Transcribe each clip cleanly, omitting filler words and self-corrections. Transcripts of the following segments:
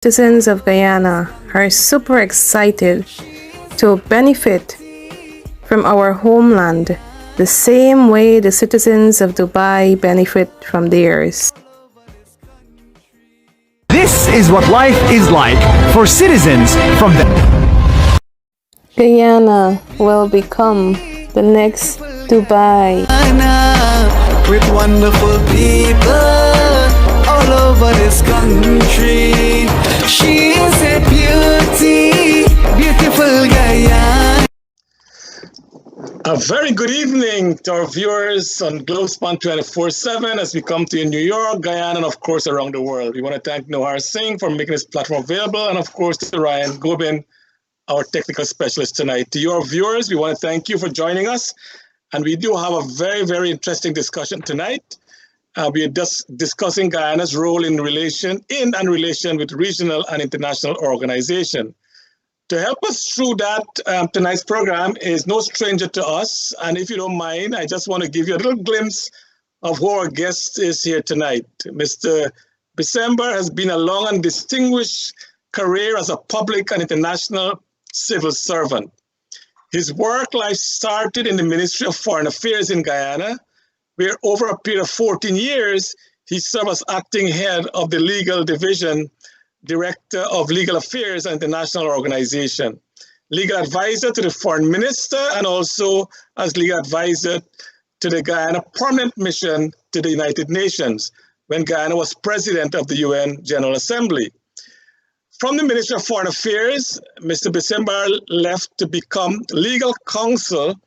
Citizens of Guyana are super excited to benefit from our homeland the same way the citizens of Dubai benefit from theirs. This is what life is like for citizens from the Guyana will become the next Dubai. With wonderful people all over this country. She is a beauty, beautiful Guyana. A very good evening to our viewers on Globespan 24x7 as we come to you in New York, Guyana, and of course around the world. We want to thank Nohar Singh for making this platform available, and of course to Ryan Gobin, our technical specialist tonight. To your viewers, we want to thank you for joining us, and we do have a very, very interesting discussion tonight. We are just discussing Guyana's role in relation with regional and international organization. To help us through that, tonight's program is no stranger to us. And if you don't mind, I just want to give you a little glimpse of who our guest is here tonight. Mr. Bissember has been a long and distinguished career as a public and international civil servant. His work life started in the Ministry of Foreign Affairs in Guyana, where over a period of 14 years, he served as acting head of the legal division, Director of Legal Affairs and International Organization, legal advisor to the Foreign Minister, and also as legal advisor to the Guyana Permanent Mission to the United Nations when Guyana was president of the UN General Assembly. From the Ministry of Foreign Affairs, Mr. Bissember left to become legal counsel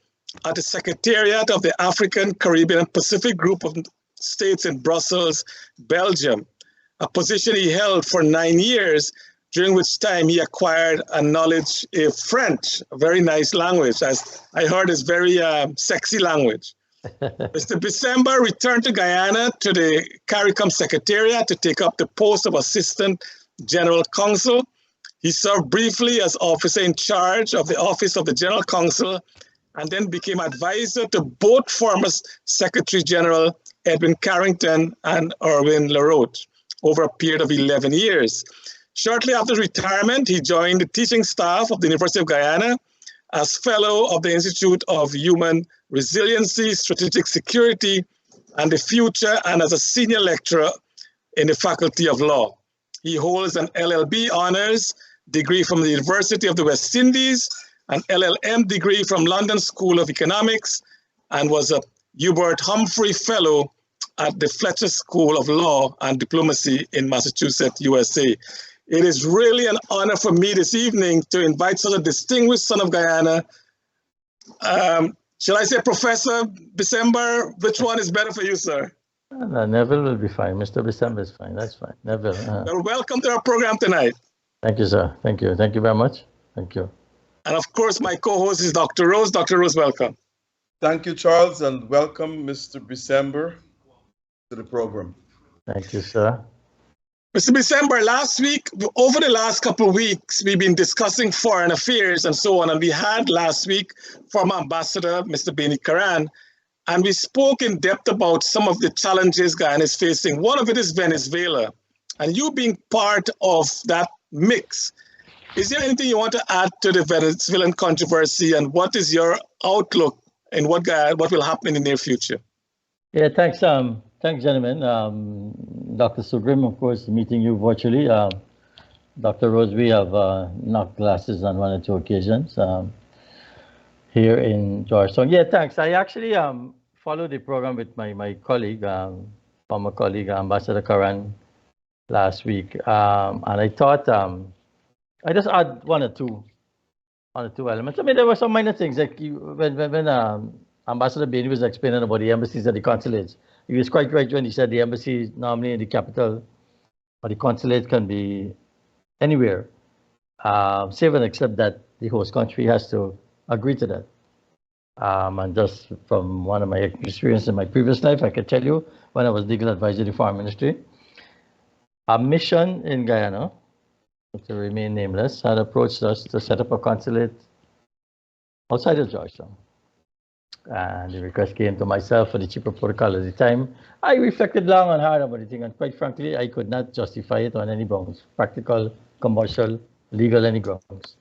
at the Secretariat of the African, Caribbean, and Pacific Group of States in Brussels, Belgium, a position he held for 9 years, during which time he acquired a knowledge of French, a very nice language, as I heard is very sexy language. Mr. Bissember returned to Guyana to the CARICOM Secretariat to take up the post of Assistant General Counsel. He served briefly as officer in charge of the Office of the General Counsel, and then became advisor to both former Secretary General Edwin Carrington and Erwin LaRoche over a period of 11 years. Shortly after retirement, he joined the teaching staff of the University of Guyana as fellow of the Institute of Human Resiliency, Strategic Security, and the Future, and as a senior lecturer in the Faculty of Law. He holds an LLB honors degree from the University of the West Indies, an LLM degree from London School of Economics, and was a Hubert Humphrey Fellow at the Fletcher School of Law and Diplomacy in Massachusetts, USA. It is really an honor for me this evening to invite such a distinguished son of Guyana. Shall I say Professor Bissember? Which one is better for you, sir? Neville will be fine. Mr. Bissember is fine. That's fine. Neville. Well, welcome to our program tonight. Thank you, sir. Thank you. Thank you very much. Thank you. And of course, my co-host is Dr. Rose. Dr. Rose, welcome. Thank you, Charles, and welcome, Mr. Bissember, to the program. Thank you, sir. Mr. Bissember, last week, over the last couple of weeks, we've been discussing foreign affairs and so on. And we had last week former Ambassador, Mr. Beni Karan, and we spoke in depth about some of the challenges Guyana is facing. One of it is Venezuela. And you being part of that mix, is there anything you want to add to the Venezuelan controversy, and what is your outlook in what will happen in the near future? Yeah, thanks. Thanks, gentlemen. Dr. Sugrim, of course, meeting you virtually. Dr. Rose, we have knocked glasses on 1 or 2 occasions here in Georgetown. Yeah, thanks. I actually followed the program with my colleague, former colleague, Ambassador Karan, last week, and I thought I just add one or two elements. I mean, there were some minor things like when Ambassador Bailey was explaining about the embassies and the consulates. He was quite right when he said the embassy normally in the capital, or the consulate can be anywhere, save and except that the host country has to agree to that. And just from one of my experiences in my previous life, I can tell you when I was legal advisor to the Foreign Ministry, a mission in Guyana, to remain nameless, had approached us to set up a consulate outside of Georgetown. And the request came to myself for the cheaper protocol at the time. I reflected long and hard about the thing, and quite frankly, I could not justify it on any grounds, practical, commercial, legal, any grounds.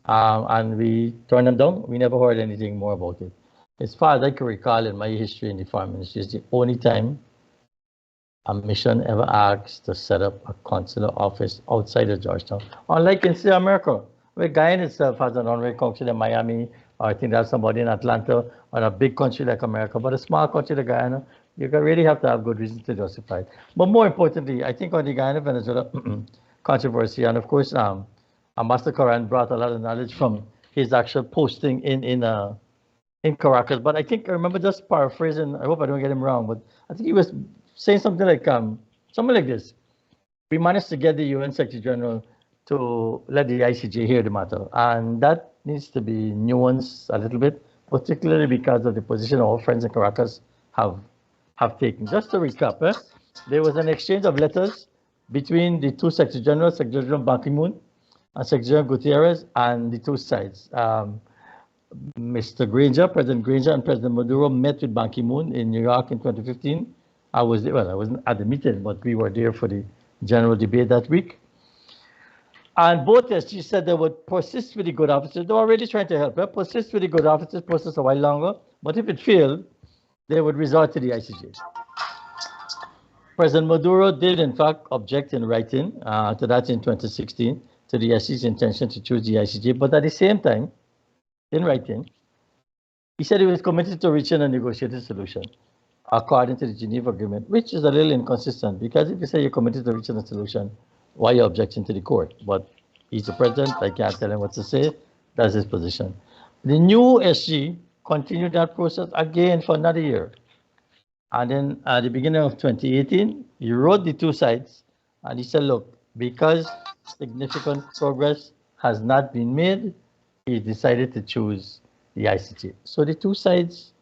And we turned them down. We never heard anything more about it. As far as I can recall in my history in the foreign ministry, it's the only time a mission ever asked to set up a consular office outside of Georgetown. Unlike in South America, where Guyana itself has an honorary consul in Miami, or I think there's somebody in Atlanta, or a big country like America, but a small country like Guyana, you really have to have good reason to justify it. But more importantly, I think on the Guyana-Venezuela controversy, and of course, Ambassador Coran brought a lot of knowledge from his actual posting in Caracas. But I think I remember just paraphrasing. I hope I don't get him wrong, but I think he was saying something like this. We managed to get the UN Secretary General to let the ICJ hear the matter, and that needs to be nuanced a little bit, particularly because of the position our friends in Caracas have taken. Just to recap, there was an exchange of letters between the two Secretary Generals, Secretary General Ban Ki-moon and Secretary General Gutierrez, and the two sides. Mr. Granger, President Granger, and President Maduro met with Ban Ki-moon in New York in 2015. I wasn't at the meeting, but we were there for the general debate that week. And both SGs said they would persist with the good officers. They were already trying to help, persist with the good officers, persist a while longer. But if it failed, they would resort to the ICJ. President Maduro did, in fact, object in writing to that in 2016, to the SG's intention to choose the ICJ. But at the same time, in writing, he said he was committed to reaching a negotiated solution according to the Geneva Agreement, which is a little inconsistent, because if you say you're committed to reaching a solution, why are you objecting to the court? But he's the president, I can't tell him what to say. That's his position. The new SG continued that process again for another year. And then at the beginning of 2018, he wrote the two sides, and he said, look, because significant progress has not been made, he decided to choose the ICJ. So the two sides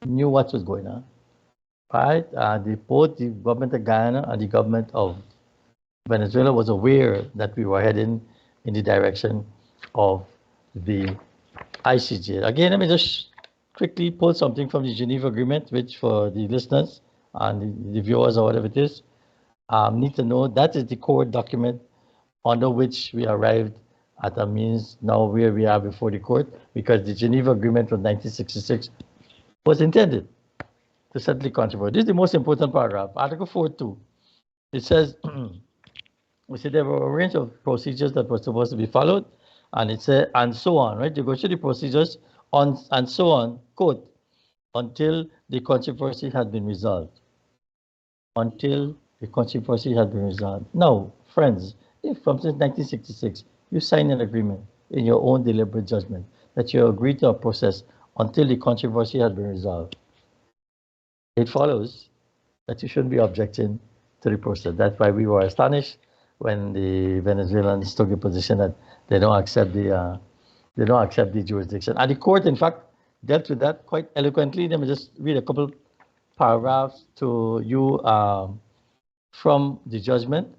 knew what was going on, right? Both the government of Guyana and the government of Venezuela was aware that we were heading in the direction of the ICJ. Again, let me just quickly pull something from the Geneva Agreement, which for the listeners and the viewers or whatever it is, need to know that is the core document under which we arrived at a means now where we are before the court, because the Geneva Agreement from 1966 was intended to settle the controversy. This is the most important paragraph, Article 4.2. It says, we said there were a range of procedures that were supposed to be followed, and it said, and so on, right? You go through the procedures on and so on, quote, until the controversy had been resolved. Until the controversy had been resolved. Now, friends, if from since 1966, you sign an agreement in your own deliberate judgment that you agree to a process until the controversy has been resolved, it follows that you shouldn't be objecting to the process. That's why we were astonished when the Venezuelans took the position that they don't accept the jurisdiction. And the court, in fact, dealt with that quite eloquently. Let me just read a couple paragraphs to you from the judgment,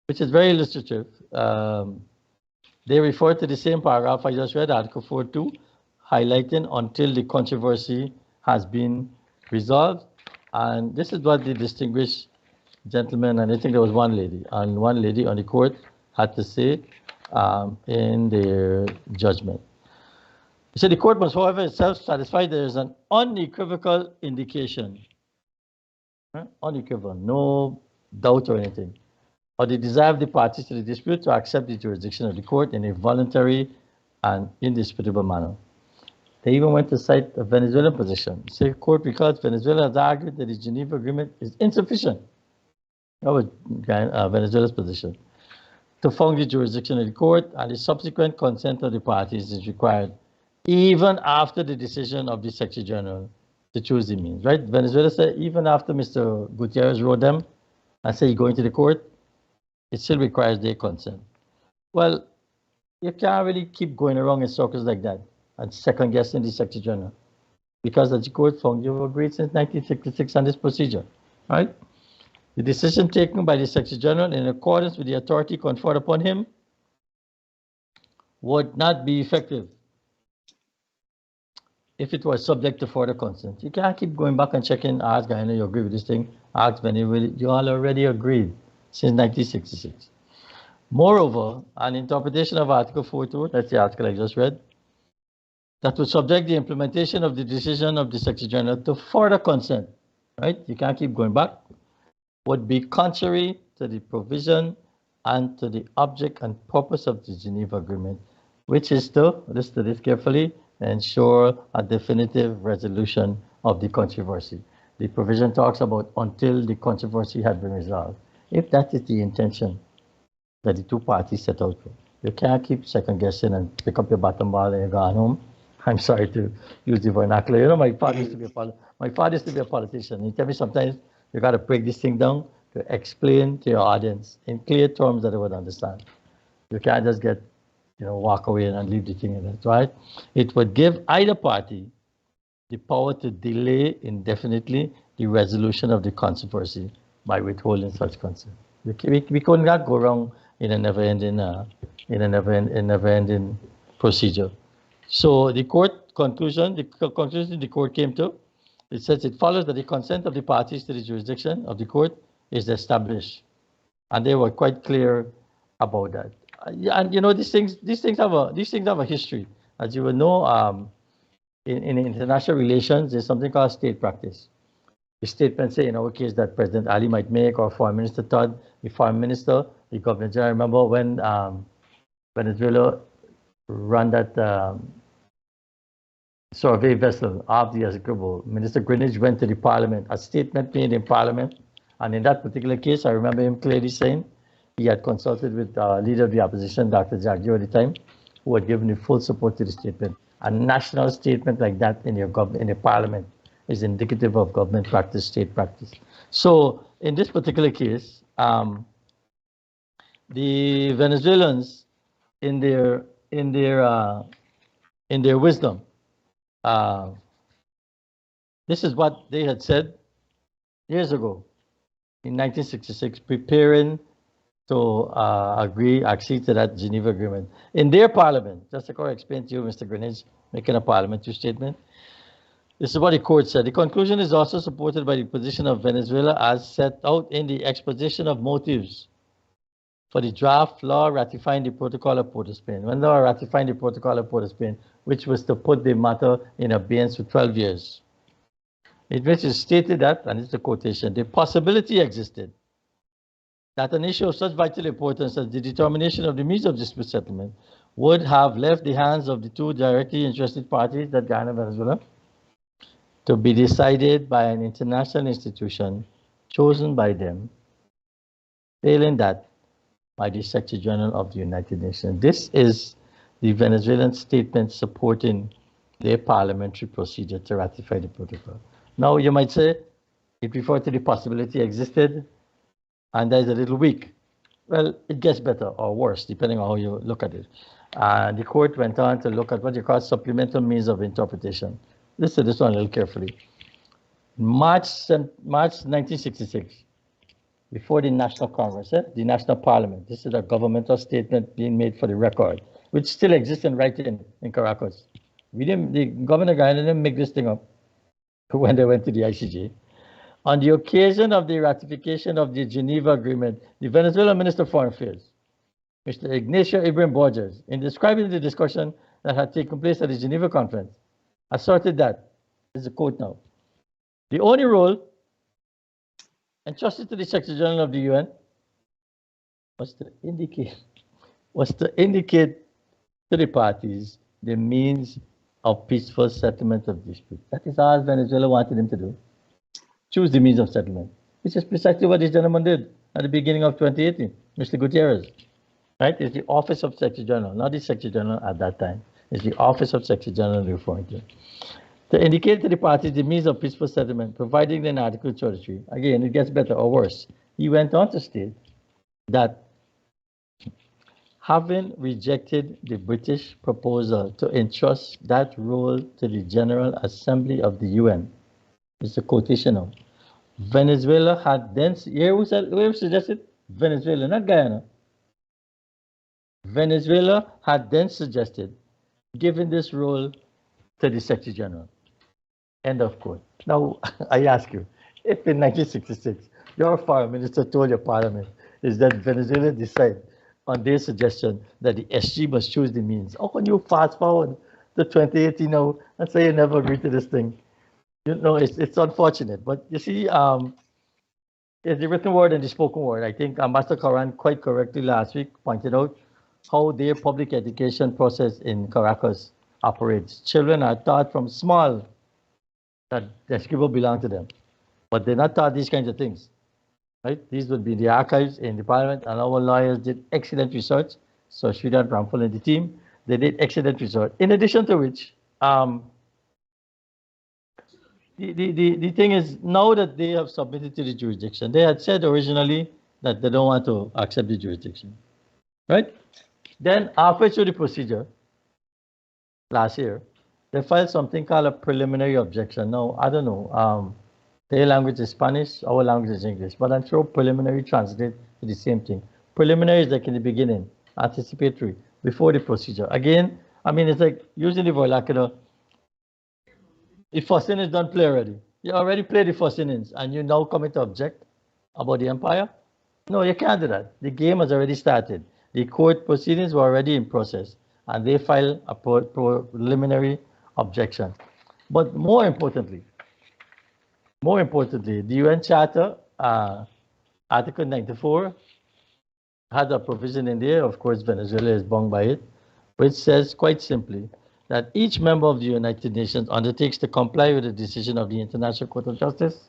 which is very illustrative. They refer to the same paragraph I just read, Article 4.2, highlighting until the controversy has been resolved. And this is what the distinguished gentleman, and I think there was one lady on the court, had to say in their judgment. He said the court must, however, itself satisfy there is an unequivocal indication, unequivocal, no doubt or anything, or the desire of the parties to the dispute to accept the jurisdiction of the court in a voluntary and indisputable manner. They even went to cite a Venezuelan position. Say court because Venezuela has argued that the Geneva Agreement is insufficient. That was Venezuela's position. To found the jurisdiction of the court, and the subsequent consent of the parties is required, even after the decision of the Secretary General to choose the means, right? Venezuela said even after Mr. Gutierrez wrote them and said he's going to the court, it still requires their consent. Well, you can't really keep going around in circles like that and second guessing the Secretary General, because as the court found, you've agreed since 1966 on this procedure, right? The decision taken by the Secretary General in accordance with the authority conferred upon him would not be effective if it was subject to further consent. You can't keep going back and checking, ask Guyana, you agree with this thing, ask Venezuela, you all already agreed since 1966. Moreover, an interpretation of Article 42, that's the article I just read, that would subject the implementation of the decision of the Secretary General to further consent, right? You can't keep going back, would be contrary to the provision and to the object and purpose of the Geneva Agreement, which is to, listen to this carefully, ensure a definitive resolution of the controversy. The provision talks about until the controversy had been resolved. If that is the intention that the two parties set out for, you can't keep second guessing and pick up your bottom ball and go on home. I'm sorry to use the vernacular. You know, my father used to be a politician. He tell me sometimes you got to break this thing down to explain to your audience in clear terms that they would understand. You can't just get, walk away and leave the thing in it, right? It would give either party the power to delay indefinitely the resolution of the controversy by withholding such consent. We could not go wrong in a never-ending procedure. So the conclusion the court came to, it says it follows that the consent of the parties to the jurisdiction of the court is established, and they were quite clear about that. And these things have a history, as you will know. In international relations, there's something called state practice. The statement say in our case that President Ali might make, or Foreign Minister Todd, the Foreign Minister, the Governor General. Remember when Venezuela ran that survey vessel off the Essequibo, Minister Greenwich went to the Parliament, a statement made in Parliament, and in that particular case, I remember him clearly saying he had consulted with leader of the opposition, Dr. Jagio at the time, who had given the full support to the statement. A national statement like that in your Parliament is indicative of government practice, state practice. So in this particular case, the Venezuelans, in their wisdom, this is what they had said years ago in 1966, preparing to accede to that Geneva Agreement. In their parliament, just to explain to you, Mr. Greenwich, making a parliamentary statement, this is what the court said. The conclusion is also supported by the position of Venezuela as set out in the exposition of motives for the draft law ratifying the Protocol of Port-au-Spain. When they were ratifying the Protocol of Port-au-Spain, which was to put the matter in abeyance for 12 years. In which it stated that, and it's a quotation, the possibility existed that an issue of such vital importance as the determination of the means of dispute settlement would have left the hands of the two directly interested parties, that Guyana and Venezuela, to be decided by an international institution chosen by them, failing that by the Secretary General of the United Nations. This is the Venezuelan statement supporting their parliamentary procedure to ratify the protocol. Now, you might say, it referred to the possibility existed, and that is a little weak. Well, it gets better or worse, depending on how you look at it. The court went on to look at what you call supplemental means of interpretation. Listen to this one a little carefully. March 1966, before the National Congress, the National Parliament, this is a governmental statement being made for the record, which still exists in writing in Caracas. The Governor of Guyana didn't make this thing up when they went to the ICJ. On the occasion of the ratification of the Geneva Agreement, the Venezuelan Minister of Foreign Affairs, Mr. Ignacio Ibrahim Borges, in describing the discussion that had taken place at the Geneva Conference, asserted that, this is a quote now, the only role entrusted to the Secretary General of the UN was to indicate to the parties the means of peaceful settlement of dispute. That is all Venezuela wanted him to do. Choose the means of settlement, which is precisely what this gentleman did at the beginning of 2018, Mr. Gutierrez. Right? It's the Office of Secretary General, not the Secretary General at that time. It's the Office of Secretary General referring to indicate to the parties the means of peaceful settlement, providing in Article 33. Again, it gets better or worse. He went on to state that having rejected the British proposal to entrust that role to the General Assembly of the UN, it's a quotation now, Venezuela had then, who suggested? Venezuela, not Guyana. Venezuela had then suggested giving this role to the Secretary General. End of quote. Now, I ask you, if in 1966, your foreign minister told your parliament is that Venezuela decide on their suggestion that the SG must choose the means, how can you fast forward to 2018 now and say you never agreed to this thing? You know, it's unfortunate. But you see, there's the written word and the spoken word. I think Ambassador Karan quite correctly last week pointed out how their public education process in Caracas operates. Children are taught from small that the scribble belong to them, but they're not taught these kinds of things, right? These would be the archives in the parliament, and our lawyers did excellent research. So Sridhar Ramphal and the team, they did excellent research. In addition to which, the thing is, now that they have submitted to the jurisdiction, they had said originally that they don't want to accept the jurisdiction, right? Then halfway through the procedure, last year, they filed something called a preliminary objection. Now, I don't know, their language is Spanish, our language is English, but I'm sure preliminary translate to the same thing. Preliminary is like in the beginning, anticipatory, before the procedure. Again, I mean, it's like using the vernacular. The first innings don't play already. You already played the first innings and you now come to object about the empire? No, you can't do that. The game has already started. The court proceedings were already in process and they filed a preliminary objection. But more importantly, the UN Charter, Article 94, had a provision in there, of course Venezuela is bound by it, which says quite simply that each member of the United Nations undertakes to comply with the decision of the International Court of Justice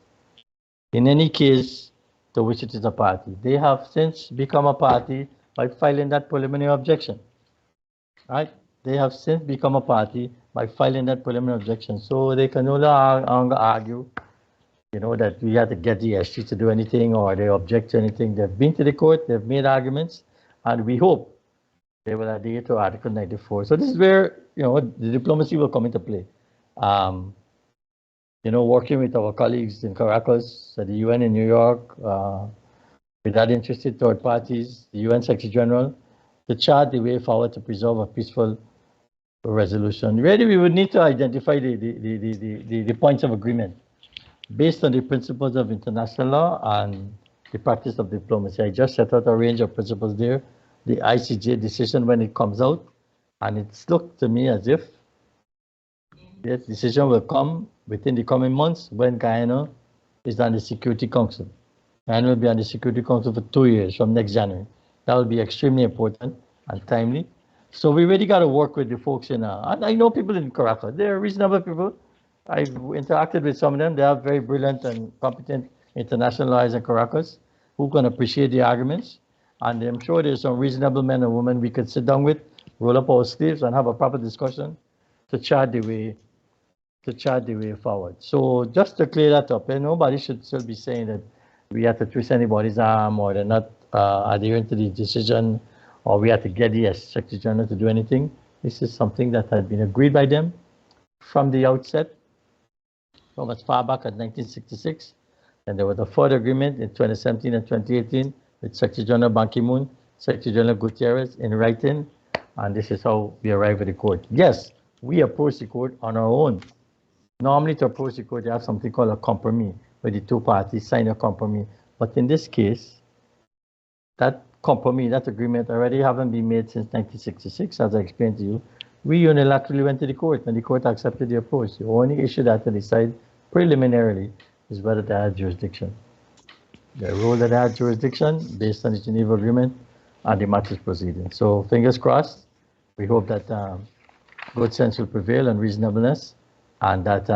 in any case to which it is a party. They have since become a party by filing that preliminary objection, right? They have since become a party by filing that preliminary objection. So they can no longer argue, you know, that we have to get the SG to do anything or they object to anything. They've been to the court, they've made arguments, and we hope they will adhere to Article 94. So this is where, you know, the diplomacy will come into play. You know, working with our colleagues in Caracas, at the UN in New York, with other interested third parties, the UN Secretary General, to chart the way forward to preserve a peaceful resolution. Really, we would need to identify the points of agreement based on the principles of international law and the practice of diplomacy. I just set out a range of principles there. The ICJ decision when it comes out, and it's looked to me as if that decision will come within the coming months when Guyana is on the Security Council. Guyana will be on the Security Council for 2 years from next January. That will be extremely important and timely. So we really got to work with the folks in, and I know people in Caracas, they're reasonable people. I've interacted with some of them. They are very brilliant and competent international lawyers in Caracas who can appreciate the arguments. And I'm sure there's some reasonable men and women we could sit down with, roll up our sleeves and have a proper discussion to chart the way forward. So just to clear that up, and nobody should still be saying that we have to twist anybody's arm or they're not adhering to the decision or we have to get the Secretary General to do anything. This is something that had been agreed by them from the outset, from as far back as 1966. And there was a further agreement in 2017 and 2018 with Secretary General Ban Ki-moon, Secretary General Gutierrez in writing, and this is how we arrive at the court. Yes, we approach the court on our own. Normally to approach the court, you have something called a compromise, where the two parties sign a compromise. But in this case, that compromise, that agreement already haven't been made since 1966, as I explained to you. We unilaterally went to the court, and the court accepted the approach. The only issue that they decide preliminarily is whether they have jurisdiction. The rule that they have jurisdiction based on the Geneva Agreement and the matters proceeding. So fingers crossed. We hope that good sense will prevail and reasonableness, and that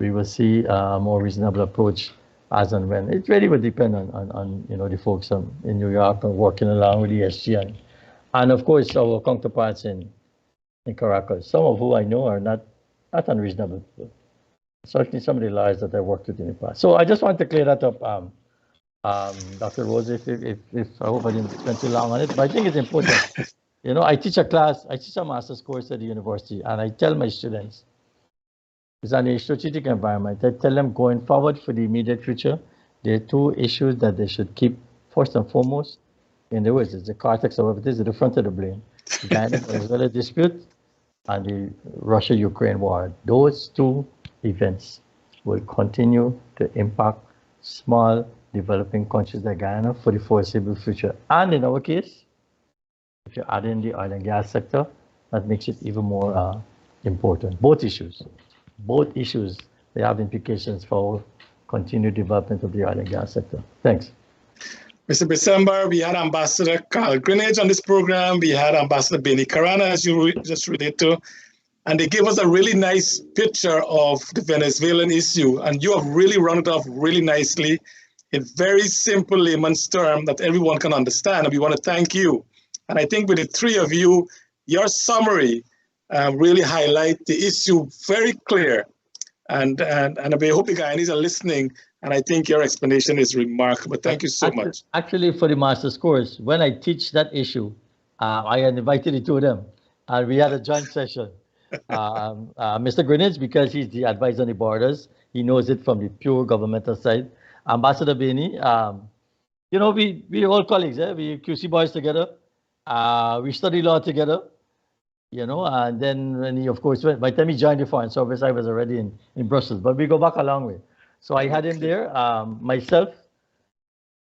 we will see a more reasonable approach as and when. It really would depend on you know, the folks in New York and working along with the SG and of course our counterparts in Caracas, some of who I know are not unreasonable people. Certainly some of the lawyers that I worked with in the past. So I just want to clear that up, Dr. Rose, if I hope I didn't spend too long on it, but I think it's important. You know, I teach a master's course at the university, and I tell my students, it's on a strategic environment. I tell them going forward for the immediate future, there are two issues that they should keep first and foremost. In the words, it's the cortex of it is at the front of the brain. The Guyana Venezuela dispute and the Russia-Ukraine war. Those two events will continue to impact small developing countries like Guyana for the foreseeable future. And in our case, if you add in the oil and gas sector, that makes it even more important. Both issues, they have implications for continued development of the oil and gas sector. Thanks. Mr. Bissember, we had Ambassador Carl Greenidge on this program. We had Ambassador Benny Karana, as you just related to, and they gave us a really nice picture of the Venezuelan issue. And you have really run it off really nicely in very simple layman's term that everyone can understand. And we want to thank you. And I think with the three of you, your summary really highlight the issue very clear. And we hope the Guyanese are listening. And I think your explanation is remarkable. Thank you so much. Actually, for the master's course, when I teach that issue, I invited the two of them, and we had a joint session. Mr. Greenidge, because he's the advisor on the borders, he knows it from the pure governmental side. Ambassador Benny, you know, we all colleagues, we QC boys together. We study law together, you know, and then when he, of course, by the time he joined the Foreign Service, I was already in Brussels, but we go back a long way. So I had him there, myself,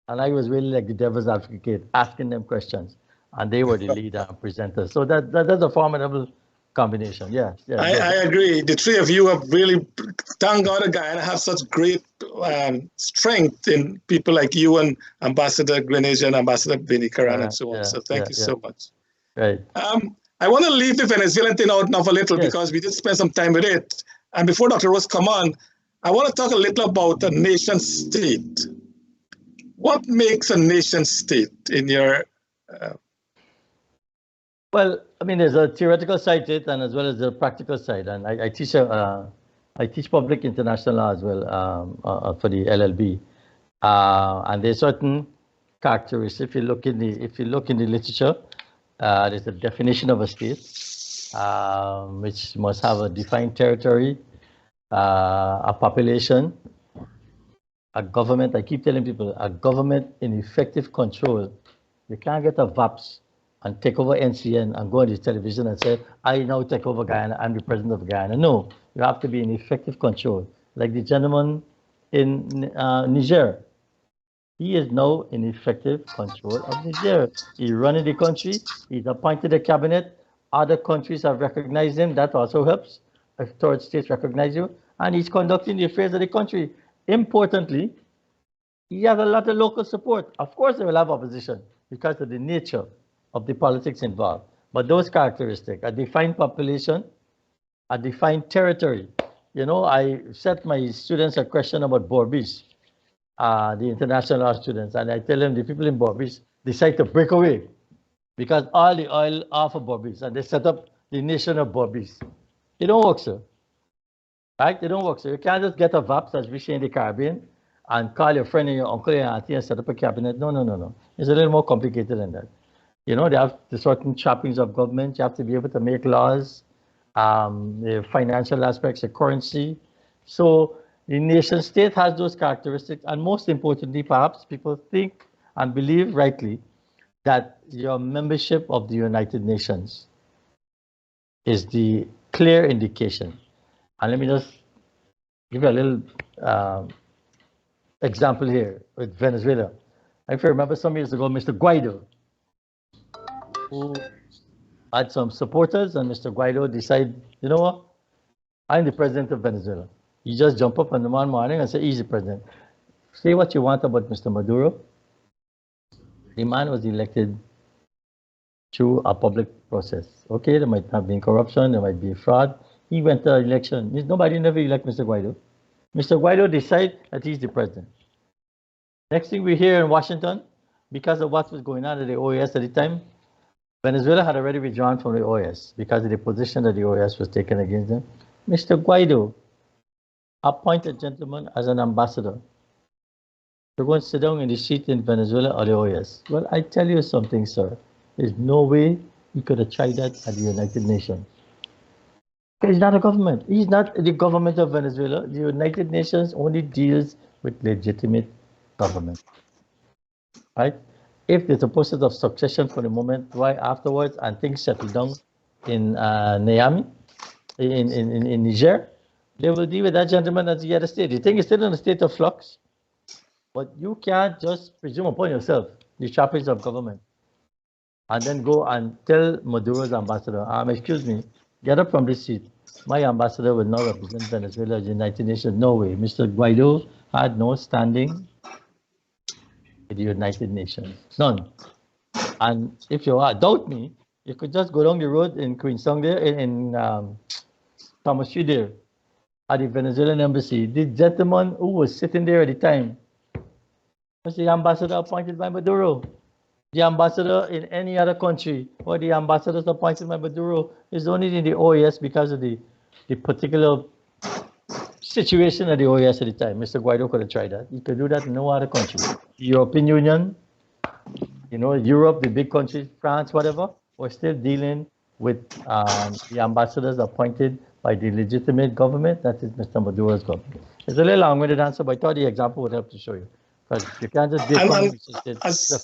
and I was really like the devil's advocate, asking them questions, and they were the lead presenters. So that's a formidable combination. Yeah, I agree. The three of you have really, thank God, Guyana have such great strength in people like you and Ambassador Greenidge and Ambassador Benny Karana and so on. So thank you so much. Right. I want to leave the Venezuelan thing out now for a little because we did spend some time with it. And before Dr. Rose come on, I want to talk a little about a nation state. What makes a nation state in your... Well, I mean, there's a theoretical side to it and as well as the practical side. And I teach public international law as well for the LLB. And there's certain characteristics. If you look in the literature, there's a definition of a state, which must have a defined territory, a population, a government. I keep telling people, a government in effective control. You can't get a VAPS and take over NCN and go on the television and say, I now take over Guyana, I'm the president of Guyana. No, you have to be in effective control. Like the gentleman in Niger. He is now in effective control of Niger. He's running the country, he's appointed a cabinet, other countries have recognized him, that also helps. A third state recognize you, and he's conducting the affairs of the country. Importantly, he has a lot of local support. Of course, they will have opposition because of the nature of the politics involved. But those characteristics, a defined population, a defined territory. You know, I set my students a question about Borbis, the international law students, and I tell them the people in Borbis decide to break away because all the oil off of Borbis, and they set up the nation of Borbis. It don't work, sir. Right? It don't work, sir. You can't just get a VAPS, as we say in the Caribbean, and call your friend and your uncle and auntie and set up a cabinet. No. It's a little more complicated than that. You know, they have the certain trappings of government. You have to be able to make laws, the financial aspects, the currency. So the nation state has those characteristics. And most importantly, perhaps people think and believe rightly that your membership of the United Nations is the clear indication. And let me just give you a little example here with Venezuela. If you remember some years ago, Mr. Guaido, who had some supporters, and Mr. Guaido decided, you know what, I'm the president of Venezuela. You just jump up on the one morning and say, he's the president. Say what you want about Mr. Maduro. The man was elected through a public process. Okay, there might have been corruption, there might be fraud. He went to election. Nobody never elected Mr. Guaido. Mr. Guaido decided that he's the president. Next thing we hear in Washington, because of what was going on at the OAS at the time, Venezuela had already withdrawn from the OAS because of the position that the OAS was taken against them. Mr. Guaido appointed a gentleman as an ambassador to go and sit down in the seat in Venezuela or the OAS. Well, I tell you something, sir. There's no way he could have tried that at the United Nations. He's not a government. He's not the government of Venezuela. The United Nations only deals with legitimate government. Right? If there's a process of succession for the moment, why afterwards and things settle down in Niamey, in Niger, they will deal with that gentleman as the other state. The thing is still in a state of flux, but you can't just presume upon yourself the trappings of government and then go and tell Maduro's ambassador, excuse me, get up from this seat. My ambassador will not represent Venezuela at the United Nations. No way. Mr. Guaido had no standing with the United Nations. None. And if you doubt me, you could just go down the road in Queenstown there, in Thomas Street there, at the Venezuelan embassy. The gentleman who was sitting there at the time was the ambassador appointed by Maduro. The ambassador in any other country, or the ambassadors appointed by Maduro, is only in the OAS because of the particular situation at the OAS at the time. Mr. Guaido could have tried that. He could do that in no other country. The European Union, you know, Europe, the big countries, France, whatever, we're still dealing with the ambassadors appointed by the legitimate government, that is Mr. Maduro's government. It's a little long-winded answer, but I thought the example would help to show you. Because you can't just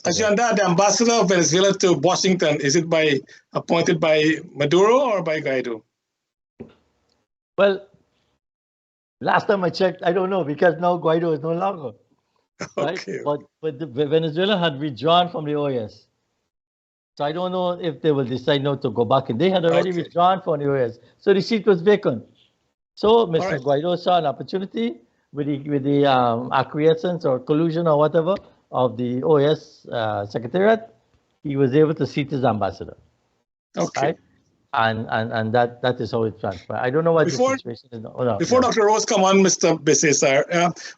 as you under the ambassador of Venezuela to Washington, is it appointed by Maduro or by Guaido? Well, last time I checked, I don't know, because now Guaido is no longer. Right? Okay. But Venezuela had withdrawn from the OAS. So I don't know if they will decide not to go back. And they had already withdrawn from the OAS. So the seat was vacant. So Mr. Guaido saw an opportunity with the acquiescence or collusion or whatever of the OAS secretariat. He was able to seat his ambassador. Okay. Right? And that is how it transpired. I don't know what the situation is. Before Dr. Rose come on, Mr. Bissember,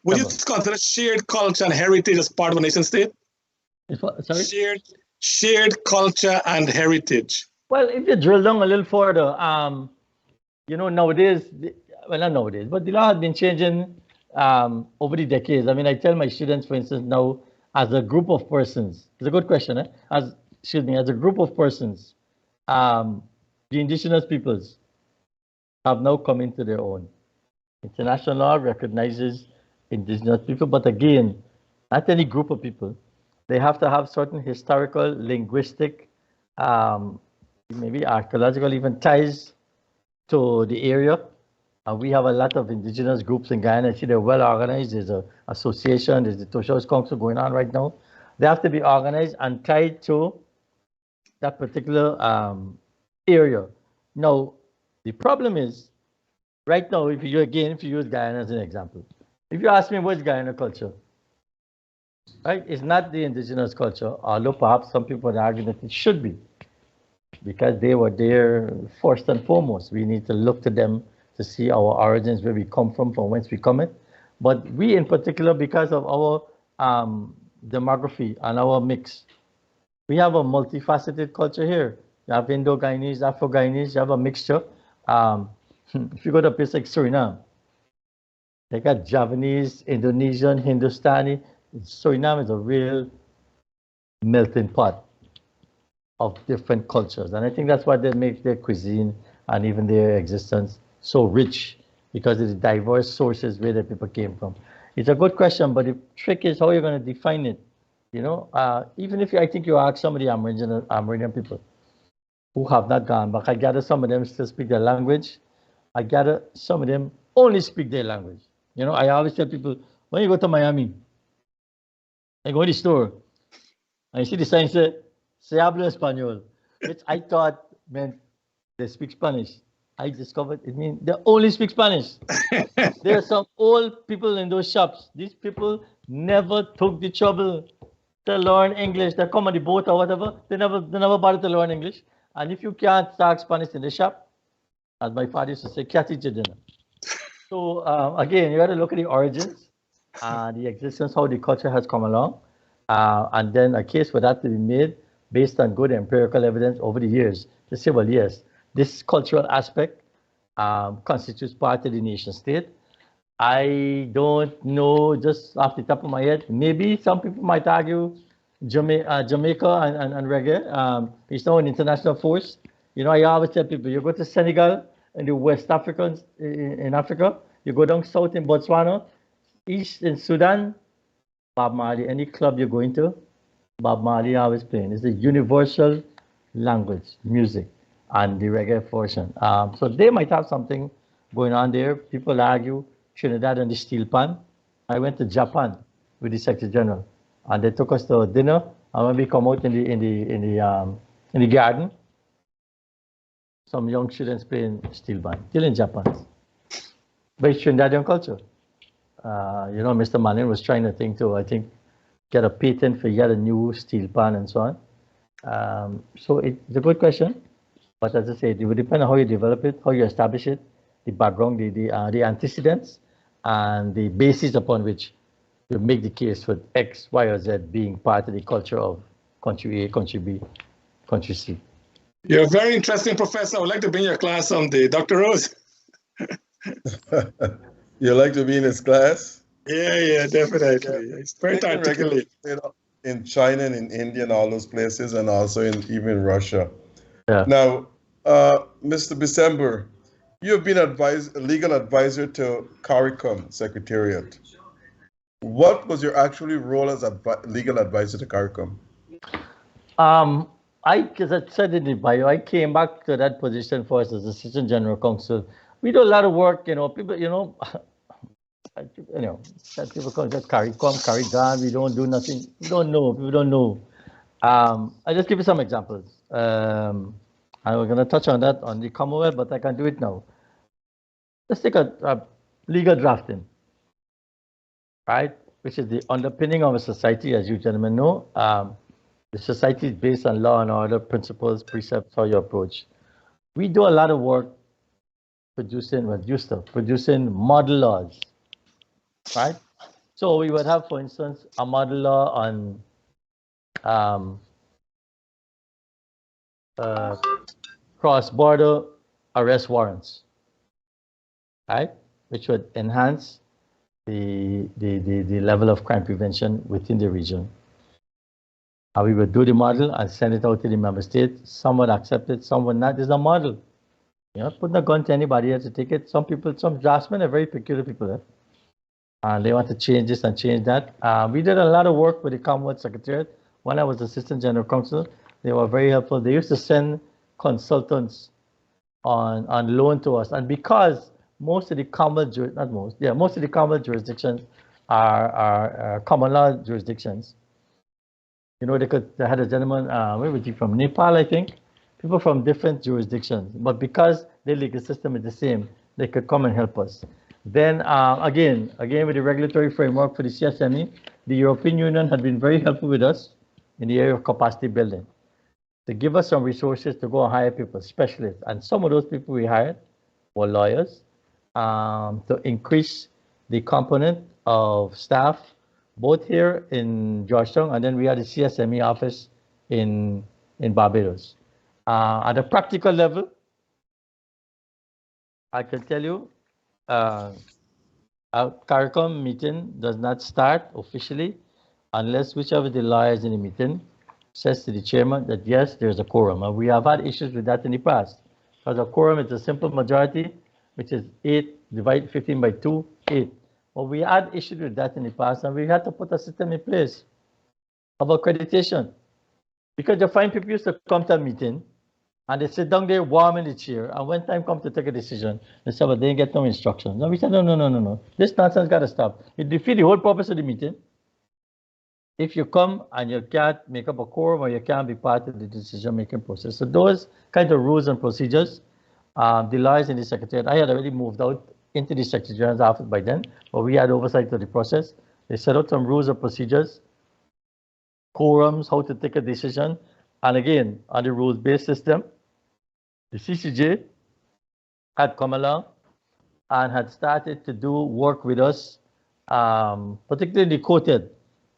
would you consider shared culture and heritage as part of a nation state? Sorry? Shared culture and heritage. Well, if you drill down a little further, you know, nowadays, well, not nowadays, but the law has been changing over the decades. I mean, I tell my students, for instance, now, as a group of persons, it's a good question, as a group of persons, the indigenous peoples have now come into their own. International law recognizes indigenous people, but again, not any group of people. They have to have certain historical, linguistic, maybe archaeological even ties to the area. We have a lot of indigenous groups in Guyana. I see they're well organized. There's an association, there's the Tosha's Council going on right now. They have to be organized and tied to that particular area. Now, the problem is, right now, if you use Guyana as an example, if you ask me what's Guyana culture, right, it's not the indigenous culture, although perhaps some people would argue that it should be, because they were there first and foremost. We need to look to them to see our origins, where we come from whence we come in. But we in particular, because of our demography and our mix, we have a multifaceted culture here. You have Indo-Guyanese, Afro-Guyanese, you have a mixture. If you go to a place like Suriname, they got Javanese, Indonesian, Hindustani. Suriname is a real melting pot of different cultures. And I think that's why they make their cuisine and even their existence so rich, because of the diverse sources where the people came from. It's a good question, but the trick is how you're going to define it. You know, even if I think you ask some of the Amerindian people who have not gone back, I gather some of them still speak their language. I gather some of them only speak their language. You know, I always tell people, when you go to Miami, I go to the store, and you see the sign say, "Se habla español," which I thought meant they speak Spanish. I discovered it means they only speak Spanish. There are some old people in those shops. These people never took the trouble to learn English. They come on the boat or whatever. They never bothered to learn English. And if you can't talk Spanish in the shop, as my father used to say, "Can't eat your dinner." So again, you got to look at the origins, the existence, how the culture has come along, and then a case for that to be made based on good empirical evidence over the years to say, well, yes, this cultural aspect constitutes part of the nation state. I don't know just off the top of my head. Maybe some people might argue Jamaica and reggae is now an international force. You know, I always tell people, you go to Senegal and the West Africans in Africa, you go down south in Botswana, east in Sudan, Bob Marley, any club you're going to, Bob Marley always playing. It's a universal language, music. and the reggae portion. So they might have something going on there. People argue Trinidad and the steel pan. I went to Japan with the Secretary General, and they took us to dinner. And when we come out in the garden, some young students playing steel band, still in Japan. But it's Trinidadian culture. Mr. Manning was trying to I think, get a patent for yet a new steel pan and so on. So it's a good question. But as I say, it would depend on how you develop it, how you establish it, the background, the antecedents, and the basis upon which you make the case for X, Y, or Z being part of the culture of country A, country B, country C. You're a very interesting professor. I would like to be in your class someday. Dr. Rose. You like to be in his class? Yeah, definitely. It's very articulate. In China and in India and all those places, and also in even Russia. Yeah. Now, Mr. Bissember, you have been a legal advisor to CARICOM Secretariat. What was your actual role as a legal advisor to CARICOM? As I said in the bio, I came back to that position first as Assistant General Counsel. We do a lot of work, people, people call that CARICOM, CARICOM, we don't do nothing. People don't know. I'll just give you some examples. I was going to touch on that on the Commonwealth, but I can do it now. Let's take a legal drafting, right? Which is the underpinning of a society, as you gentlemen know. The society is based on law and order, principles, precepts, how you approach. We do a lot of work producing model laws, right? So we would have, for instance, a model law on cross-border arrest warrants, right? Which would enhance the level of crime prevention within the region. And we would do the model and send it out to the member states. Some would accept it, some would not. It's a model. You're not putting a gun to anybody else to take it. Some draftsmen are very peculiar people, and they want to change this and change that. We did a lot of work with the Commonwealth Secretariat. When I was Assistant General Counsel, they were very helpful. They used to send consultants on loan to us. And because most of the Commonwealth jurisdictions are common law jurisdictions, they had a gentleman, where was he from? Nepal, I think. People from different jurisdictions. But because the legal system is the same, they could come and help us. Then again, with the regulatory framework for the CSME, the European Union had been very helpful with us in the area of capacity building, to give us some resources to go and hire people, specialists. And some of those people we hired were lawyers, to increase the component of staff, both here in Georgetown, and then we had the CSME office in Barbados. At a practical level, I can tell you, our CARICOM meeting does not start officially unless whichever the lawyers in the meeting says to the chairman that yes, there's a quorum. And we have had issues with that in the past, because a quorum is a simple majority, which is 8 divided 15 by 2, 8. Well, we had issues with that in the past, and we had to put a system in place of accreditation. Because you find people used to come to a meeting, and they sit down there warm in the chair, and when time comes to take a decision, they say, well, they didn't get no instructions. And we said, no. This nonsense got to stop. It defeats the whole purpose of the meeting. If you come and you can't make up a quorum, or you can't be part of the decision-making process. So those kind of rules and procedures, the lawyers in the Secretariat, I had already moved out into the Secretary General's office by then, but we had oversight of the process. They set out some rules and procedures, quorums, how to take a decision. And again, on the rules-based system, the CCJ had come along and had started to do work with us, particularly the quoted,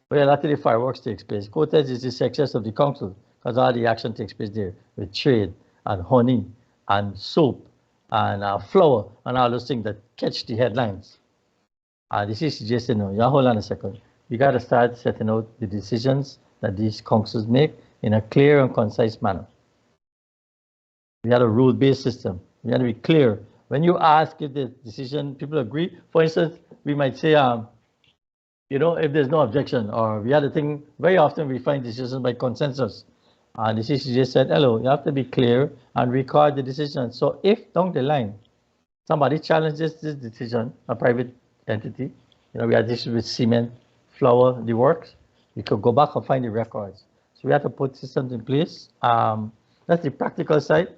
where a lot of the fireworks takes place. Quoted is the success of the council, because all the action takes place there with trade and honey and soap and flour and all those things that catch the headlines. The CCJ said, no, hold on a second. You got to start setting out the decisions that these councils make in a clear and concise manner. We had a rule-based system. We had to be clear. When you ask if the decision, people agree. For instance, we might say, if there's no objection, or we had a thing, very often we find decisions by consensus. And the CCJ said, hello, you have to be clear and record the decision. So if down the line, somebody challenges this decision, a private entity, we had issues with cement, flour, the works, we could go back and find the records. So we have to put systems in place. That's the practical side.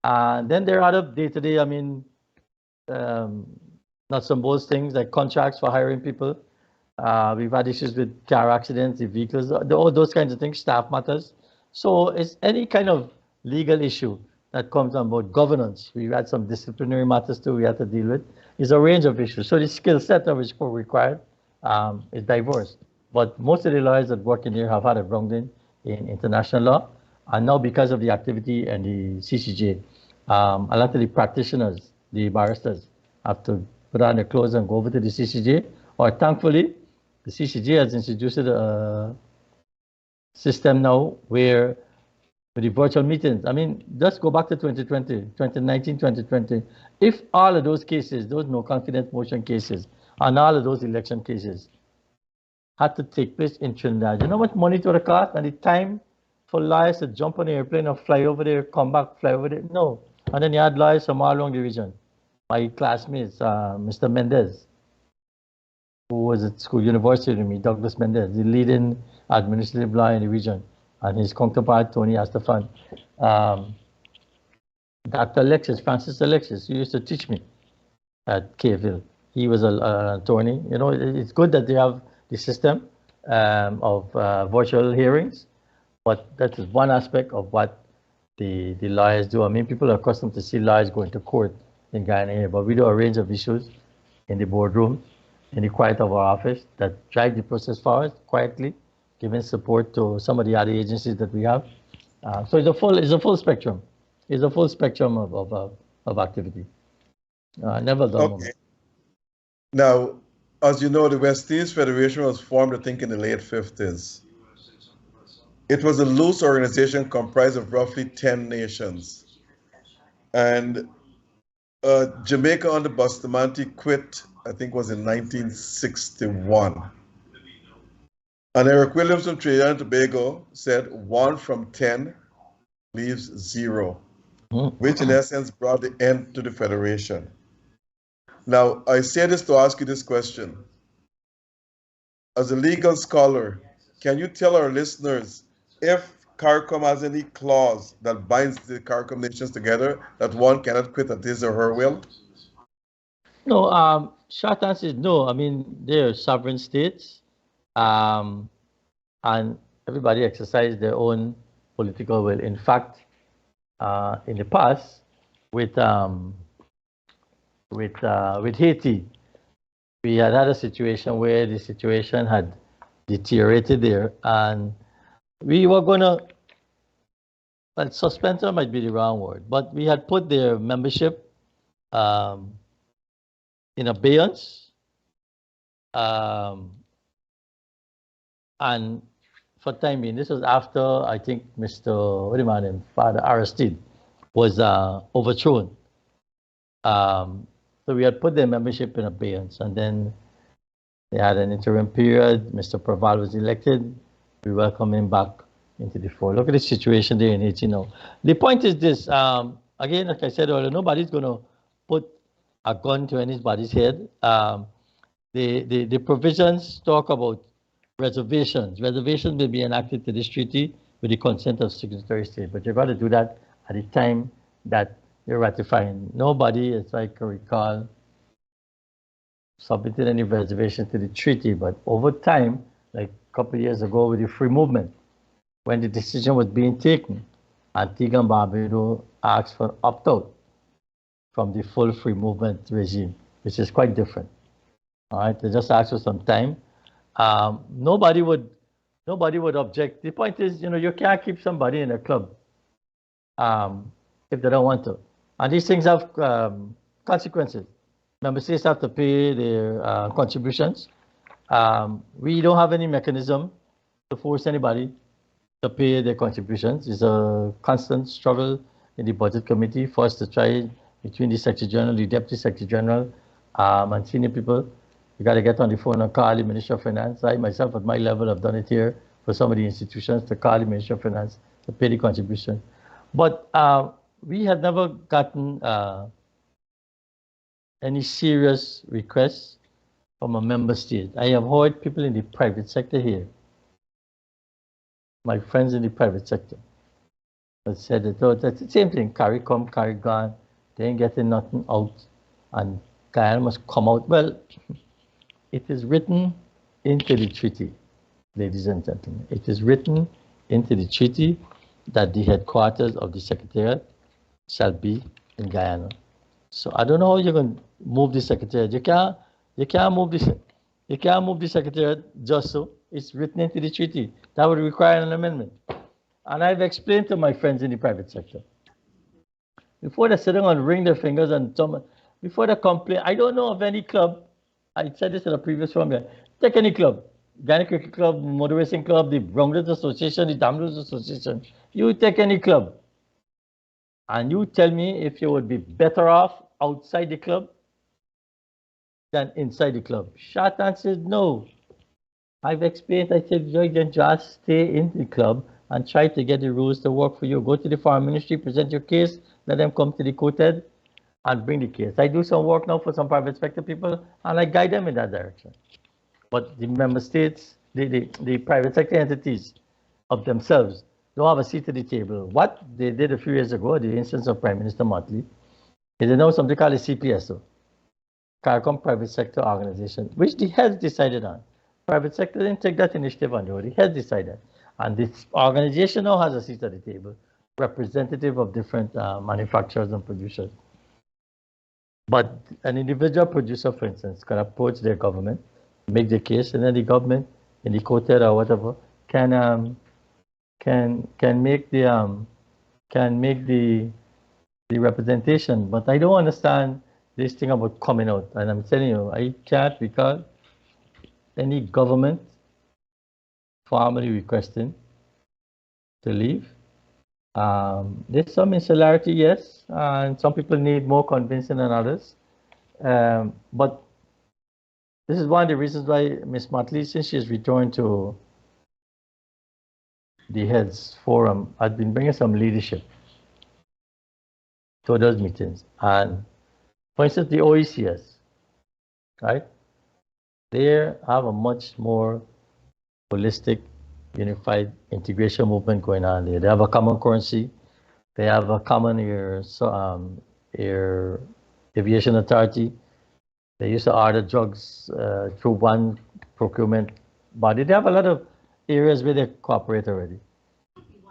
And then there are other day-to-day, nuts and bolts things like contracts for hiring people. We've had issues with car accidents, the vehicles, all those kinds of things, staff matters. So it's any kind of legal issue that comes on board. Governance, we've had some disciplinary matters too we have to deal with. It's a range of issues. So the skill set that is required is diverse. But most of the lawyers that work in here have had a grounding in international law. And now because of the activity and the CCJ, a lot of the practitioners, the barristers, have to put on their clothes and go over to the CCJ. Or thankfully, the CCJ has introduced a system now where with the virtual meetings, just go back to 2020, 2019, 2020. If all of those cases, those no confidence motion cases, and all of those election cases had to take place in Trinidad, you know how much money it would have cost and the time for lawyers to jump on an airplane or fly over there, come back, fly over there? No. And then you had lawyers from all along the region. My classmates, Mr. Mendez, who was at school, university with me, Douglas Mendez, the leading administrative lawyer in the region, and his counterpart, Tony Astafan. Dr. Alexis, Francis Alexis, who used to teach me at Kville. He was an attorney. It's good that they have the system of virtual hearings, but that is one aspect of what the lawyers do. People are accustomed to see lawyers going to court in Guyana here, but we do a range of issues in the boardroom, in the quiet of our office that drive the process forward quietly, giving support to some of the other agencies that we have. So it's a full spectrum. It's a full spectrum of activity. Never done. Okay. Now, as you know, the West Indies Federation was formed, I think, in the late 50s. It was a loose organization comprised of roughly 10 nations. And Jamaica under Bustamante quit, I think, was in 1961. And Eric Williams from Trinidad and Tobago said 1 from 10 leaves 0, which in essence brought the end to the Federation. Now, I say this to ask you this question. As a legal scholar, can you tell our listeners if CARICOM has any clause that binds the CARICOM nations together that one cannot quit at his or her will? No, short answer is no. They're sovereign states, and everybody exercises their own political will. In fact, in the past, with Haiti, we had a situation where the situation had deteriorated there, and we were gonna, well, suspend might be the wrong word, but we had put their membership in abeyance, and for time being, this was after I think Mr. Father Aristide was overthrown. So we had put their membership in abeyance, and then they had an interim period. Mr. Praval was elected. We welcome him back into the fold. Look at the situation there in Haiti now. The point is this, again, like I said earlier, nobody's going to put a gun to anybody's head. The provisions talk about reservations. Reservations will be enacted to this treaty with the consent of signatory state, but you've got to do that at the time that you're ratifying. Nobody, as I can recall, submitted any reservation to the treaty, but over time, like a couple of years ago with the free movement, when the decision was being taken, Antigua and Barbados asked for opt-out from the full free movement regime, which is quite different. All right, they just asked for some time. Nobody would object. The point is, you can't keep somebody in a club if they don't want to. And these things have consequences. Member states have to pay their contributions. We don't have any mechanism to force anybody to pay their contributions. It's a constant struggle in the budget committee for us to try between the Secretary General, the Deputy Secretary General, and senior people. You got to get on the phone and call the Minister of Finance. I myself, at my level, have done it here for some of the institutions to call the Minister of Finance to pay the contribution. But we had never gotten any serious requests from a member state. I have heard people in the private sector here, my friends in the private sector, that said that, oh, that's the same thing, CARICOM, CARICOM, they ain't getting nothing out, and Guyana must come out. Well, it is written into the treaty, ladies and gentlemen. It is written into the treaty that the headquarters of the Secretariat shall be in Guyana. So I don't know how you're going to move the Secretariat. You can't move the Secretariat just so. It's written into the treaty. That would require an amendment. And I've explained to my friends in the private sector. Before they're sitting and wring their fingers and before they complain, I don't know of any club, I said this in a previous forum, take any club, Guyana Cricket Club, Motor Racing Club, the Rounders Association, the Damblers Association, you take any club, and you tell me if you would be better off outside the club than inside the club. Short answer is no. I've explained, I said, you can just stay in the club and try to get the rules to work for you. Go to the Foreign Ministry, present your case, let them come to the COTED and bring the case. I do some work now for some private sector people, and I guide them in that direction. But the member states, the private sector entities of themselves don't have a seat at the table. What they did a few years ago, the instance of Prime Minister Motley, is they know something called a CPSO, CARICOM Private Sector Organization, which the heads decided on. Private sector didn't take that initiative on their own. The heads decided. And this organization now has a seat at the table, representative of different manufacturers and producers. But an individual producer, for instance, can approach their government, make the case, and then the government, in the COTED or whatever, can make the representation. But I don't understand this thing about coming out. And I'm telling you, I can't recall any government formally requesting to leave. There's some insularity, yes, and some people need more convincing than others. But this is one of the reasons why Ms. Motley, since she has returned to the Heads Forum, has been bringing some leadership to those meetings. And for instance, the OECS, right? They have a much more holistic, unified integration movement going on there. They have a common currency. They have a common air aviation authority. They used to order drugs through one procurement body. They have a lot of areas where they cooperate already.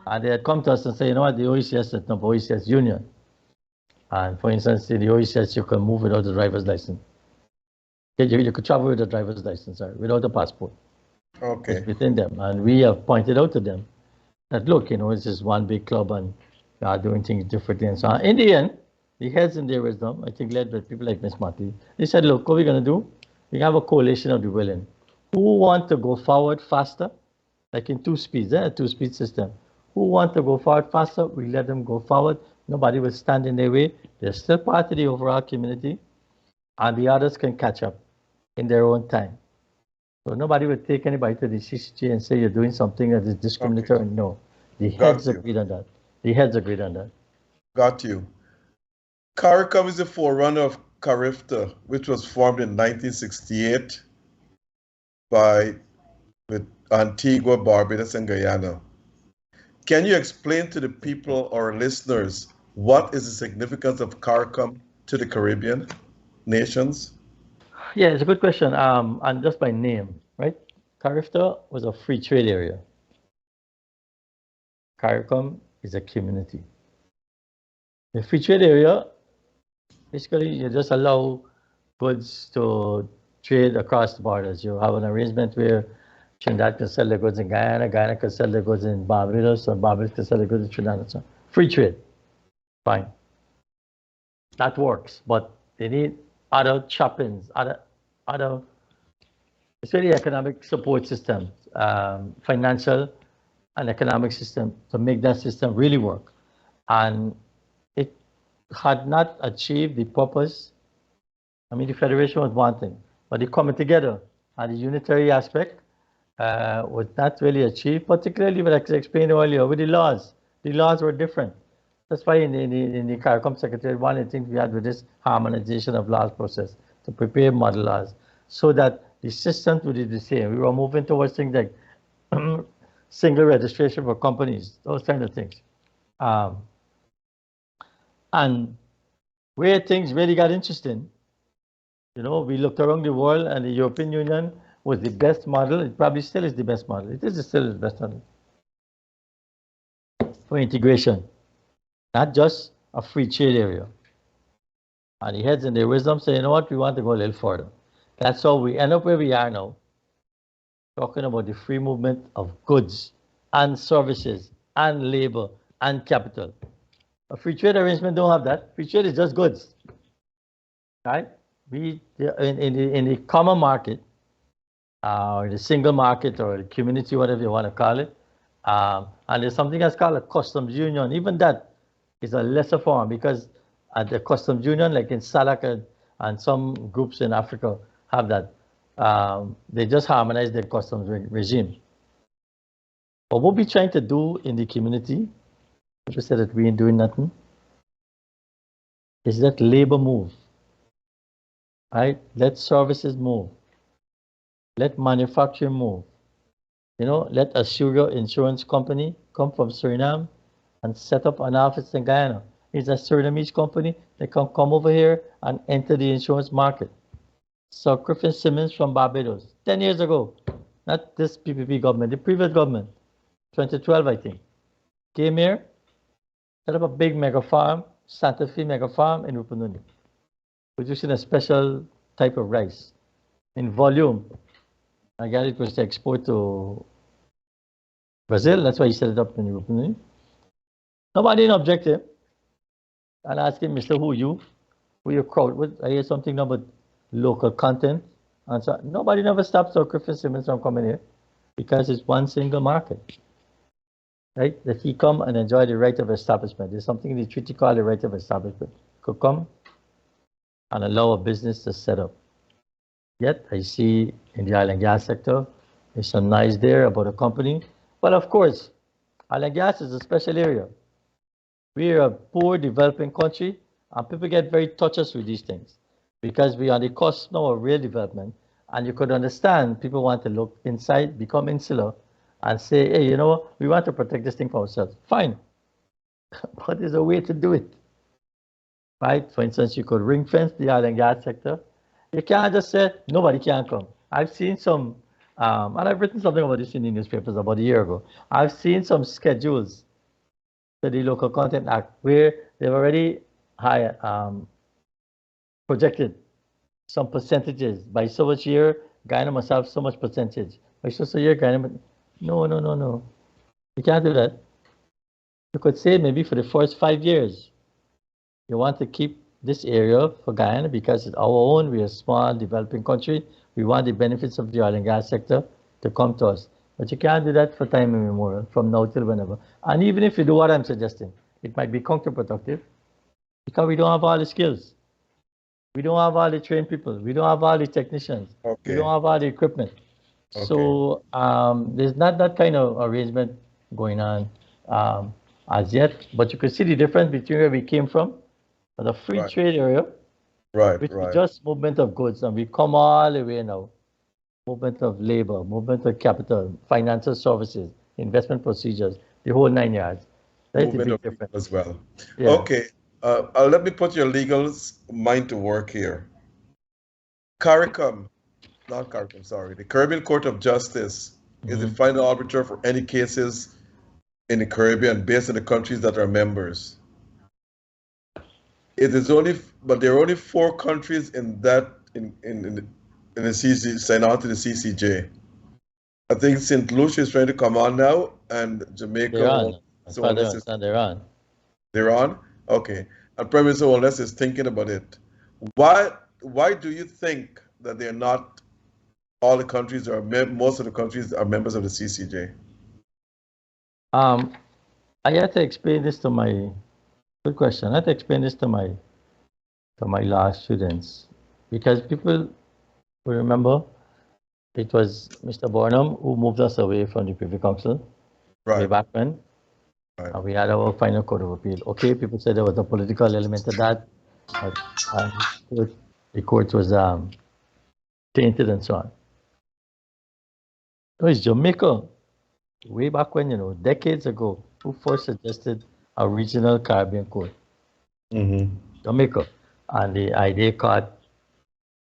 And they had come to us and say, you know what, the OECS set up OECS union. And for instance, in the OECS, you can move without a driver's license. You could travel with a driver's license, sorry, without a passport. Okay. It's within them. And we have pointed out to them that, look, you know, it's just one big club and they are doing things differently and so on. In the end, the heads in their wisdom, I think led by people like Ms. Motley, they said, look, what we're going to do, we have a coalition of the willing who want to go forward faster, like in two speeds, a two-speed system. Who want to go forward faster, we let them go forward. Nobody will stand in their way. They're still part of the overall community, and the others can catch up in their own time. So nobody will take anybody to the CCG and say you're doing something that is discriminatory. Okay. No, the heads agreed on that. The heads agreed on that. Got you. CARICOM is the forerunner of CARIFTA, which was formed in 1968 with Antigua, Barbados, and Guyana. Can you explain to the people or listeners what is the significance of CARICOM to the Caribbean nations? Yeah, it's a good question. And just by name, right? CARIFTA was a free trade area. CARICOM is a community. The free trade area, basically, you just allow goods to trade across the borders. You have an arrangement where Trinidad can sell their goods in Guyana, Guyana can sell their goods in Barbados, or Barbados can sell their goods in Trinidad. So free trade, fine. That works, but they need other choppings, other, it's really economic support systems, financial and economic system to make that system really work. And it had not achieved the purpose. I mean, the federation was one thing, but the coming together and the unitary aspect was not really achieved, particularly what I explained earlier with the laws. The laws were different. That's why in the CARICOM Secretariat, one of the things we had with this harmonization of laws process to prepare model laws so that the systems would be the same. We were moving towards things like single registration for companies, those kind of things. And where things really got interesting, you know, we looked around the world and the European Union was the best model. It probably still is the best model. It is still the best model for integration, not just a free trade area. And the heads in their wisdom say, you know what, we want to go a little further. That's how we end up where we are now, talking about the free movement of goods and services and labor and capital. A free trade arrangement don't have that. Free trade is just goods, right? We in the common market, or the single market, or the community, whatever you want to call it, and there's something that's called a customs union. Even that is a lesser form because at the customs union, like in SADC and some groups in Africa have that. They just harmonize their customs regime. But what we're trying to do in the community, people say that we ain't doing nothing, is let labor move, right? Let services move. Let manufacturing move. You know, let a sugar insurance company come from Suriname and set up an office in Guyana. It's a Surinamese company. They can come over here and enter the insurance market. Sugrim and Simmons from Barbados, 10 years ago. Not this PPP government, the previous government, 2012, I think. Came here, set up a big mega farm, Santa Fe mega farm in Rupununi, producing a special type of rice in volume. I guess it was to export to Brazil. That's why he set it up in Rupununi. Nobody didn't object him. And I asked him, Mr. Who you? Who your crowd? I hear something about local content. And so nobody never stopped Sugrim and Simmons from coming here because it's one single market. Right? That he come and enjoy the right of establishment. There's something in the treaty called the right of establishment. Could come and allow a business to set up. Yet I see in the oil and gas sector, there's some noise there about a company. Well, of course, oil and gas is a special area. We're a poor developing country and people get very touched with these things because we are on the cusp now of real development. And you could understand people want to look inside, become insular, and say, hey, you know, we want to protect this thing for ourselves. Fine. But there's a way to do it. Right? For instance, you could ring fence the oil and gas sector. You can't just say, nobody can come. I've seen some, and I've written something about this in the newspapers about a year ago. I've seen some schedules to the Local Content Act where they've already projected some percentages. By so much year, Guyana must have so much percentage. By so much year, Guyana, no. You can't do that. You could say maybe for the first 5 years, you want to keep this area for Guyana because it's our own. We're a small developing country. We want the benefits of the oil and gas sector to come to us. But you can't do that for time immemorial, from now till whenever. And even if you do what I'm suggesting, it might be counterproductive because we don't have all the skills. We don't have all the trained people. We don't have all the technicians. Okay. We don't have all the equipment. Okay. So there's not that kind of arrangement going on as yet. But you can see the difference between where we came from, the free trade area, which is just movement of goods, and we come all the way now. Movement of labor, movement of capital, financial services, investment procedures, the whole 9 yards. That's a big difference as well. Yeah. Okay, let me put your legal mind to work here. CARICOM, not CARICOM, sorry. The Caribbean Court of Justice is the final arbiter for any cases in the Caribbean based on the countries that are members. It is only, but there are only 4 countries in that in the CC, sign on to the CCJ. I think St. Lucia is trying to come on now, and Jamaica. They're on. They're on? Okay. And Prime Minister Wallace is thinking about it. Why do you think that they're not all the countries, or most of the countries are members of the CCJ? I had to explain this to my, good question. I had to explain this to my law students because people will remember it was Mr. Burnham who moved us away from the Privy Council way back when. And we had our final court of appeal. Okay, people said there was a political element to that, but the court was tainted and so on. It was Jamaica, way back when, decades ago, who first suggested a regional Caribbean court. Jamaica. And the idea caught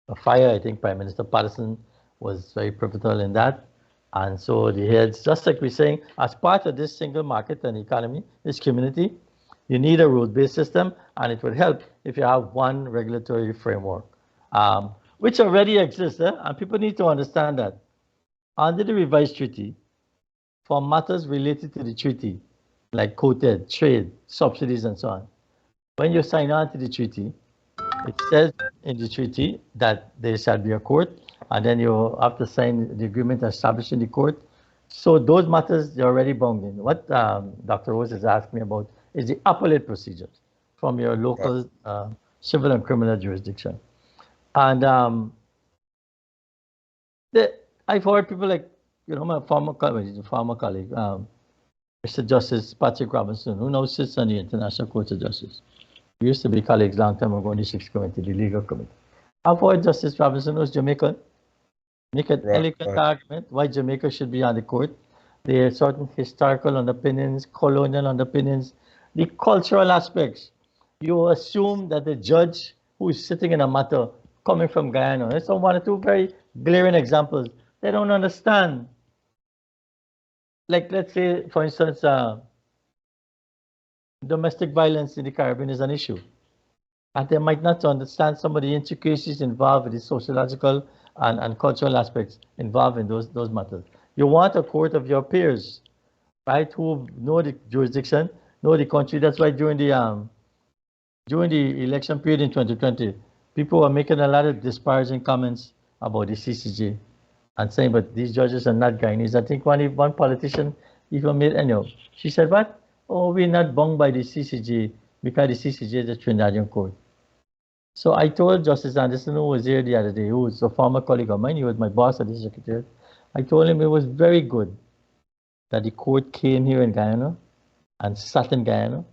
a fire. I think Prime Minister Patterson was very pivotal in that. And so the heads, just like we're saying, as part of this single market and economy, this community, you need a rule-based system, and it would help if you have one regulatory framework, which already exists, and people need to understand that. Under the revised treaty, for matters related to the treaty, like quoted, trade, subsidies, and so on, when you sign on to the treaty, it says in the treaty that there shall be a court, and then you have to sign the agreement establishing the court. So those matters, they're already bound in. What Dr. Rose has asked me about is the appellate procedures from your local civil and criminal jurisdiction. And I've heard people like, my former colleague, Mr. Justice Patrick Robinson, who now sits on the International Court of Justice. We used to be colleagues long time ago in the 6th Committee, the Legal Committee. I've heard Justice Robinson was Jamaican. Make an eloquent argument why Jamaica should be on the court. There are certain historical underpinnings, colonial underpinnings, the cultural aspects. You assume that the judge who is sitting in a matter coming from Guyana, there's one or two very glaring examples. They don't understand. Like, let's say, for instance, domestic violence in the Caribbean is an issue. And they might not understand some of the intricacies involved with the sociological and cultural aspects involved in those matters. You want a court of your peers, right, who know the jurisdiction, know the country. That's why during the election period in 2020, people were making a lot of disparaging comments about the CCJ and saying, but these judges are not Guyanese. I think one politician even made, she said, what? Oh, we're not bound by the CCJ because the CCJ is a Trinidadian court. So I told Justice Anderson, who was here the other day, who was a former colleague of mine, he was my boss at the Secretariat. I told him it was very good that the court came here in Guyana and sat in Guyana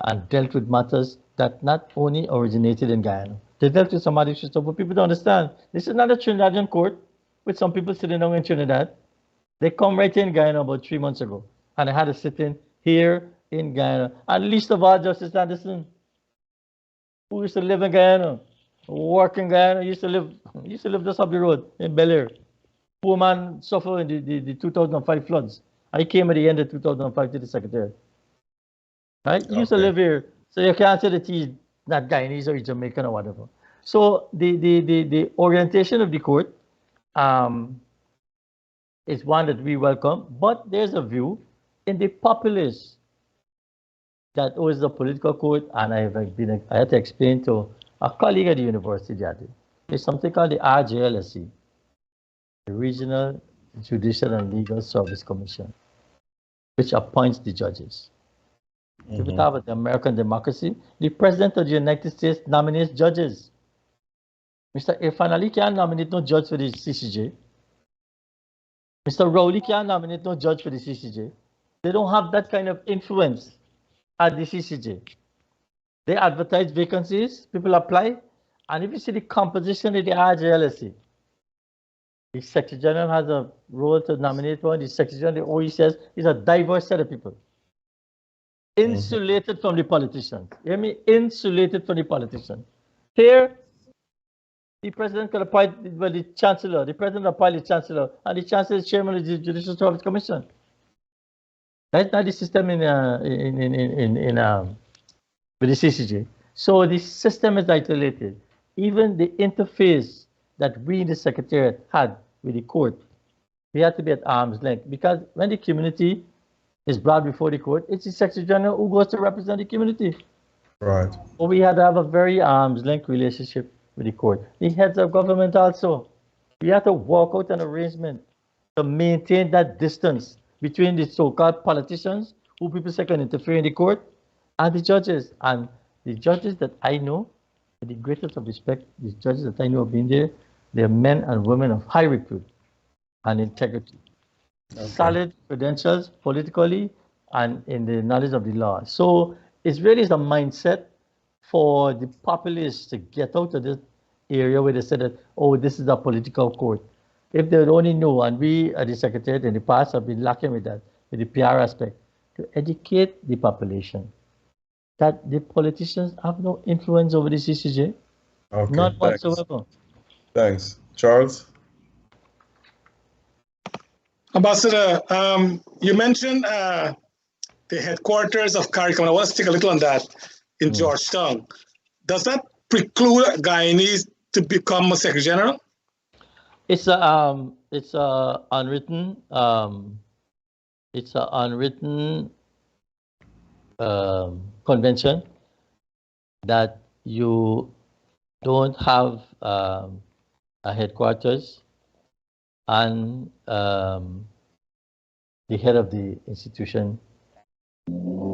and dealt with matters that not only originated in Guyana. They dealt with some other issues, but people don't understand. This is not a Trinidadian court with some people sitting down in Trinidad. They come right in Guyana about 3 months ago, and I had to sit in here in Guyana. And least of all, Justice Anderson, who used to live in Guyana, work in Guyana, used to live just up the road in Bel Air. Poor man suffered in the 2005 floods. I came at the end of 2005 to the Secretariat. Right? He used to live here, so you can't say that he's not Guyanese or he's Jamaican or whatever. So the orientation of the court is one that we welcome, but there's a view in the populace that was the political court, and I had to explain to a colleague at the university the other day. There's something called the RJLSC, the Regional Judicial and Legal Service Commission, which appoints the judges. If we talk about the American democracy, the President of the United States nominates judges. Mr. Irfan Ali can't nominate no judge for the CCJ. Mr. Rowley can't nominate no judge for the CCJ. They don't have that kind of influence at the CCJ. They advertise vacancies, people apply, and if you see the composition of the RJLSC, the Secretary General has a role to nominate one, the Secretary General, the OE is a diverse set of people. Insulated from the politicians. You hear me? Insulated from the politicians. Here, the President can appoint the Chancellor, the President appoints the Chancellor, and the Chancellor is Chairman of the Judicial Service Commission. That's not the system with the CCJ. So the system is isolated. Even the interface that we in the Secretariat had with the court, we had to be at arm's length, because when the community is brought before the court, it's the Secretary General who goes to represent the community. Right. So we had to have a very arm's length relationship with the court. The heads of government also. We had to work out an arrangement to maintain that distance between the so-called politicians, who people say can interfere in the court, and the judges. And the judges that I know, with the greatest of respect, the judges that I know have been there, they're men and women of high repute and integrity. Okay. Solid credentials politically, and in the knowledge of the law. So it's really the mindset for the populace to get out of this area where they said that, oh, this is a political court. If they would only know, and we at the Secretariat in the past have been lacking with that, with the PR aspect, to educate the population that the politicians have no influence over the CCJ, Okay, none thanks. whatsoever. Thanks. Charles? Ambassador, you mentioned the headquarters of CARICOM. I want to take a little on that in Georgetown. Does that preclude Guyanese to become a Secretary General? It's a unwritten convention that you don't have a headquarters and the head of the institution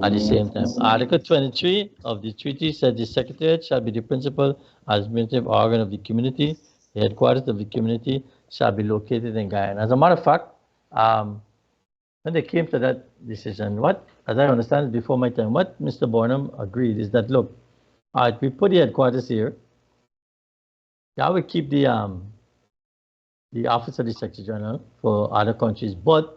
at the same time. Article 23 of the treaty said the Secretariat shall be the principal administrative organ of the community. The headquarters of the community shall be located in Guyana. As a matter of fact, when they came to that decision, as I understand it before my time, what Mr. Bonham agreed is that, look, all right, we put the headquarters here. That would keep the office of the Secretary General for other countries, but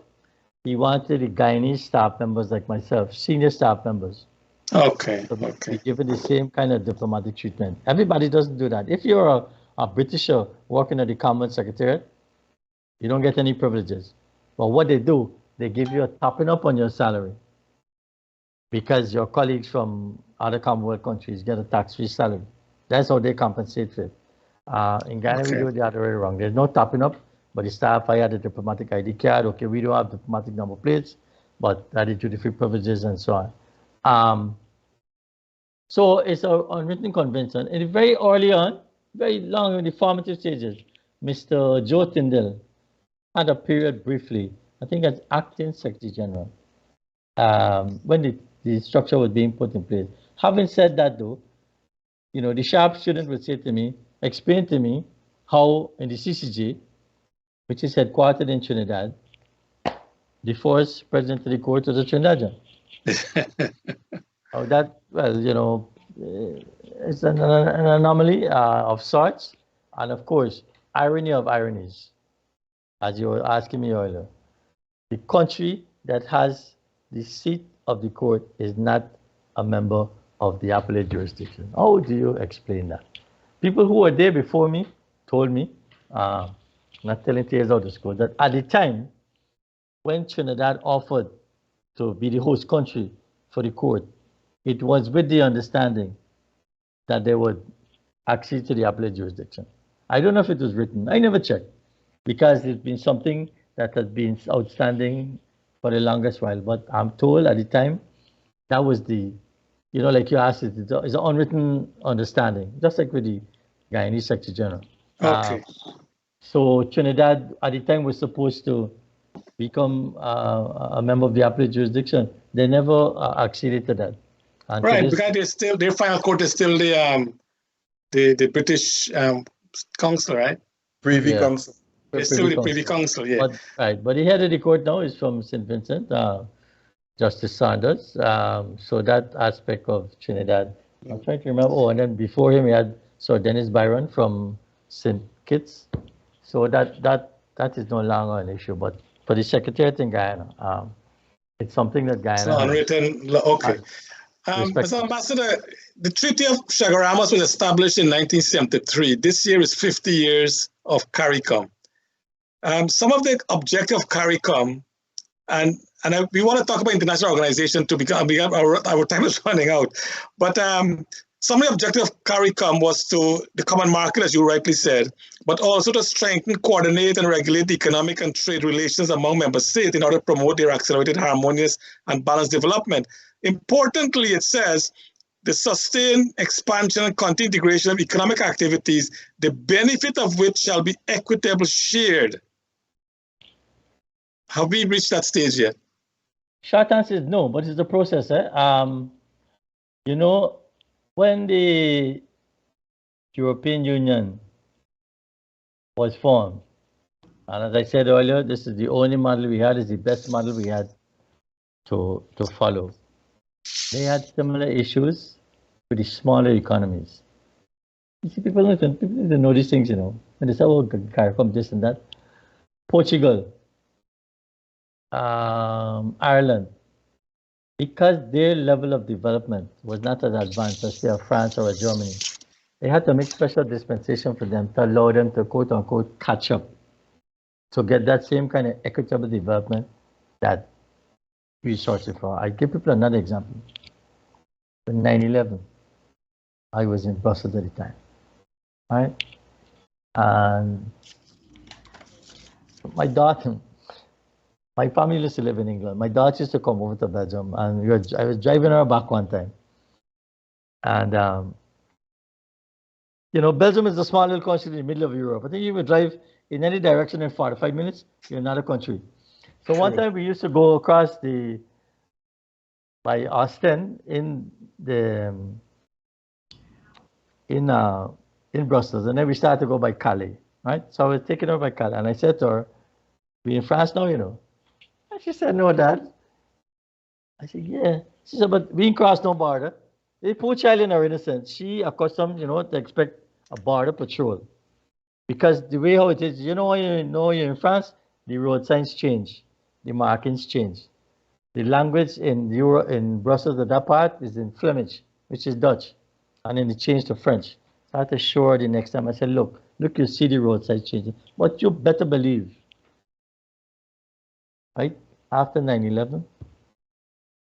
he wanted the Guyanese staff members like myself, senior staff members. Okay. So be given the same kind of diplomatic treatment. Everybody doesn't do that. If you're a Britisher working at the Common Secretariat, you don't get any privileges. But what they do, they give you a topping up on your salary because your colleagues from other Commonwealth countries get a tax-free salary. That's how they compensate for it. In Ghana, we do it the other way around. There's no topping up, but the staff, I had a diplomatic ID card. Okay, we don't have diplomatic number plates, but that is duty-free privileges and so on. So it's an unwritten convention. And very early on, very long in the formative stages, Mr. Joe Tyndall had a period briefly, I think as acting Secretary General, when the structure was being put in place. Having said that though, you know, the sharp student would say to me, explain to me how in the CCJ, which is headquartered in Trinidad, the first president of the court was a Trinidadian. Well, you know, it's an anomaly of sorts. And of course, irony of ironies, as you were asking me earlier. The country that has the seat of the court is not a member of the appellate jurisdiction. How do you explain that? People who were there before me told me, not telling tales out of school, that at the time when Trinidad offered to be the host country for the court, it was with the understanding that they would accede to the appellate jurisdiction. I don't know if it was written. I never checked because it's been something that has been outstanding for the longest while. But I'm told at the time that was the, you know, like you asked, it's an unwritten understanding, just like with the Guyanese Secretary General. Okay. So Trinidad at the time was supposed to become a member of the appellate jurisdiction. They never acceded to that. And right, because their final court is still the British Council, right? Privy Council. It's still the Privy Council, yeah. But the head of the court now is from St. Vincent, Justice Sanders. So that aspect of Trinidad, I'm trying to remember. Oh, and then before him, we had Sir Dennis Byron from St. Kitts. So that is no longer an issue. But for the Secretariat in Guyana, it's something that Guyana. It's unwritten. Okay. Mr. Ambassador, the Treaty of Chaguaramas was established in 1973. This year is 50 years of CARICOM. Some of the objective of CARICOM, and we want to talk about international organization too, because our time is running out. But some of the objective of CARICOM was to the common market, as you rightly said, but also to strengthen, coordinate, and regulate economic and trade relations among member states in order to promote their accelerated, harmonious, and balanced development. Importantly, it says the sustained expansion and continued integration of economic activities, the benefit of which shall be equitable shared. Have we reached that stage yet? Short answer is no, but it's the process. You know, when the European Union was formed, and as I said earlier, this is the only model we had, is the best model we had. to follow. They had similar issues with the smaller economies. You see, people need to know these things, When they say, oh, CARICOM, this and that. Portugal, Ireland, because their level of development was not as advanced as, say, a France or a Germany, they had to make special dispensation for them to allow them to, quote unquote, catch up, to get that same kind of equitable development that we sourced for. I give people another example. In 9/11, I was in Brussels at the time, right? And my daughter, my family used to live in England. My daughter used to come over to Belgium, and I was driving her back one time. And, Belgium is a small little country in the middle of Europe. I think you would drive in any direction in 45 minutes, you're in another country. So one time we used to go across by Ostend in Brussels, and then we started to go by Calais, right? So I was taking her by Calais, and I said to her, "We in France now, And she said, "No, Dad." I said, "Yeah." She said, "But we ain't cross no border." The poor child in her innocence, she accustomed, to expect a border patrol. Because the way how it is, when you're in France, the road signs change, the markings change. The language in Brussels at that part is in Flemish, which is Dutch, and then it changed to French. So I had to show her the next time. I said, look, you see the road signs changing. But you better believe, right, after 9/11,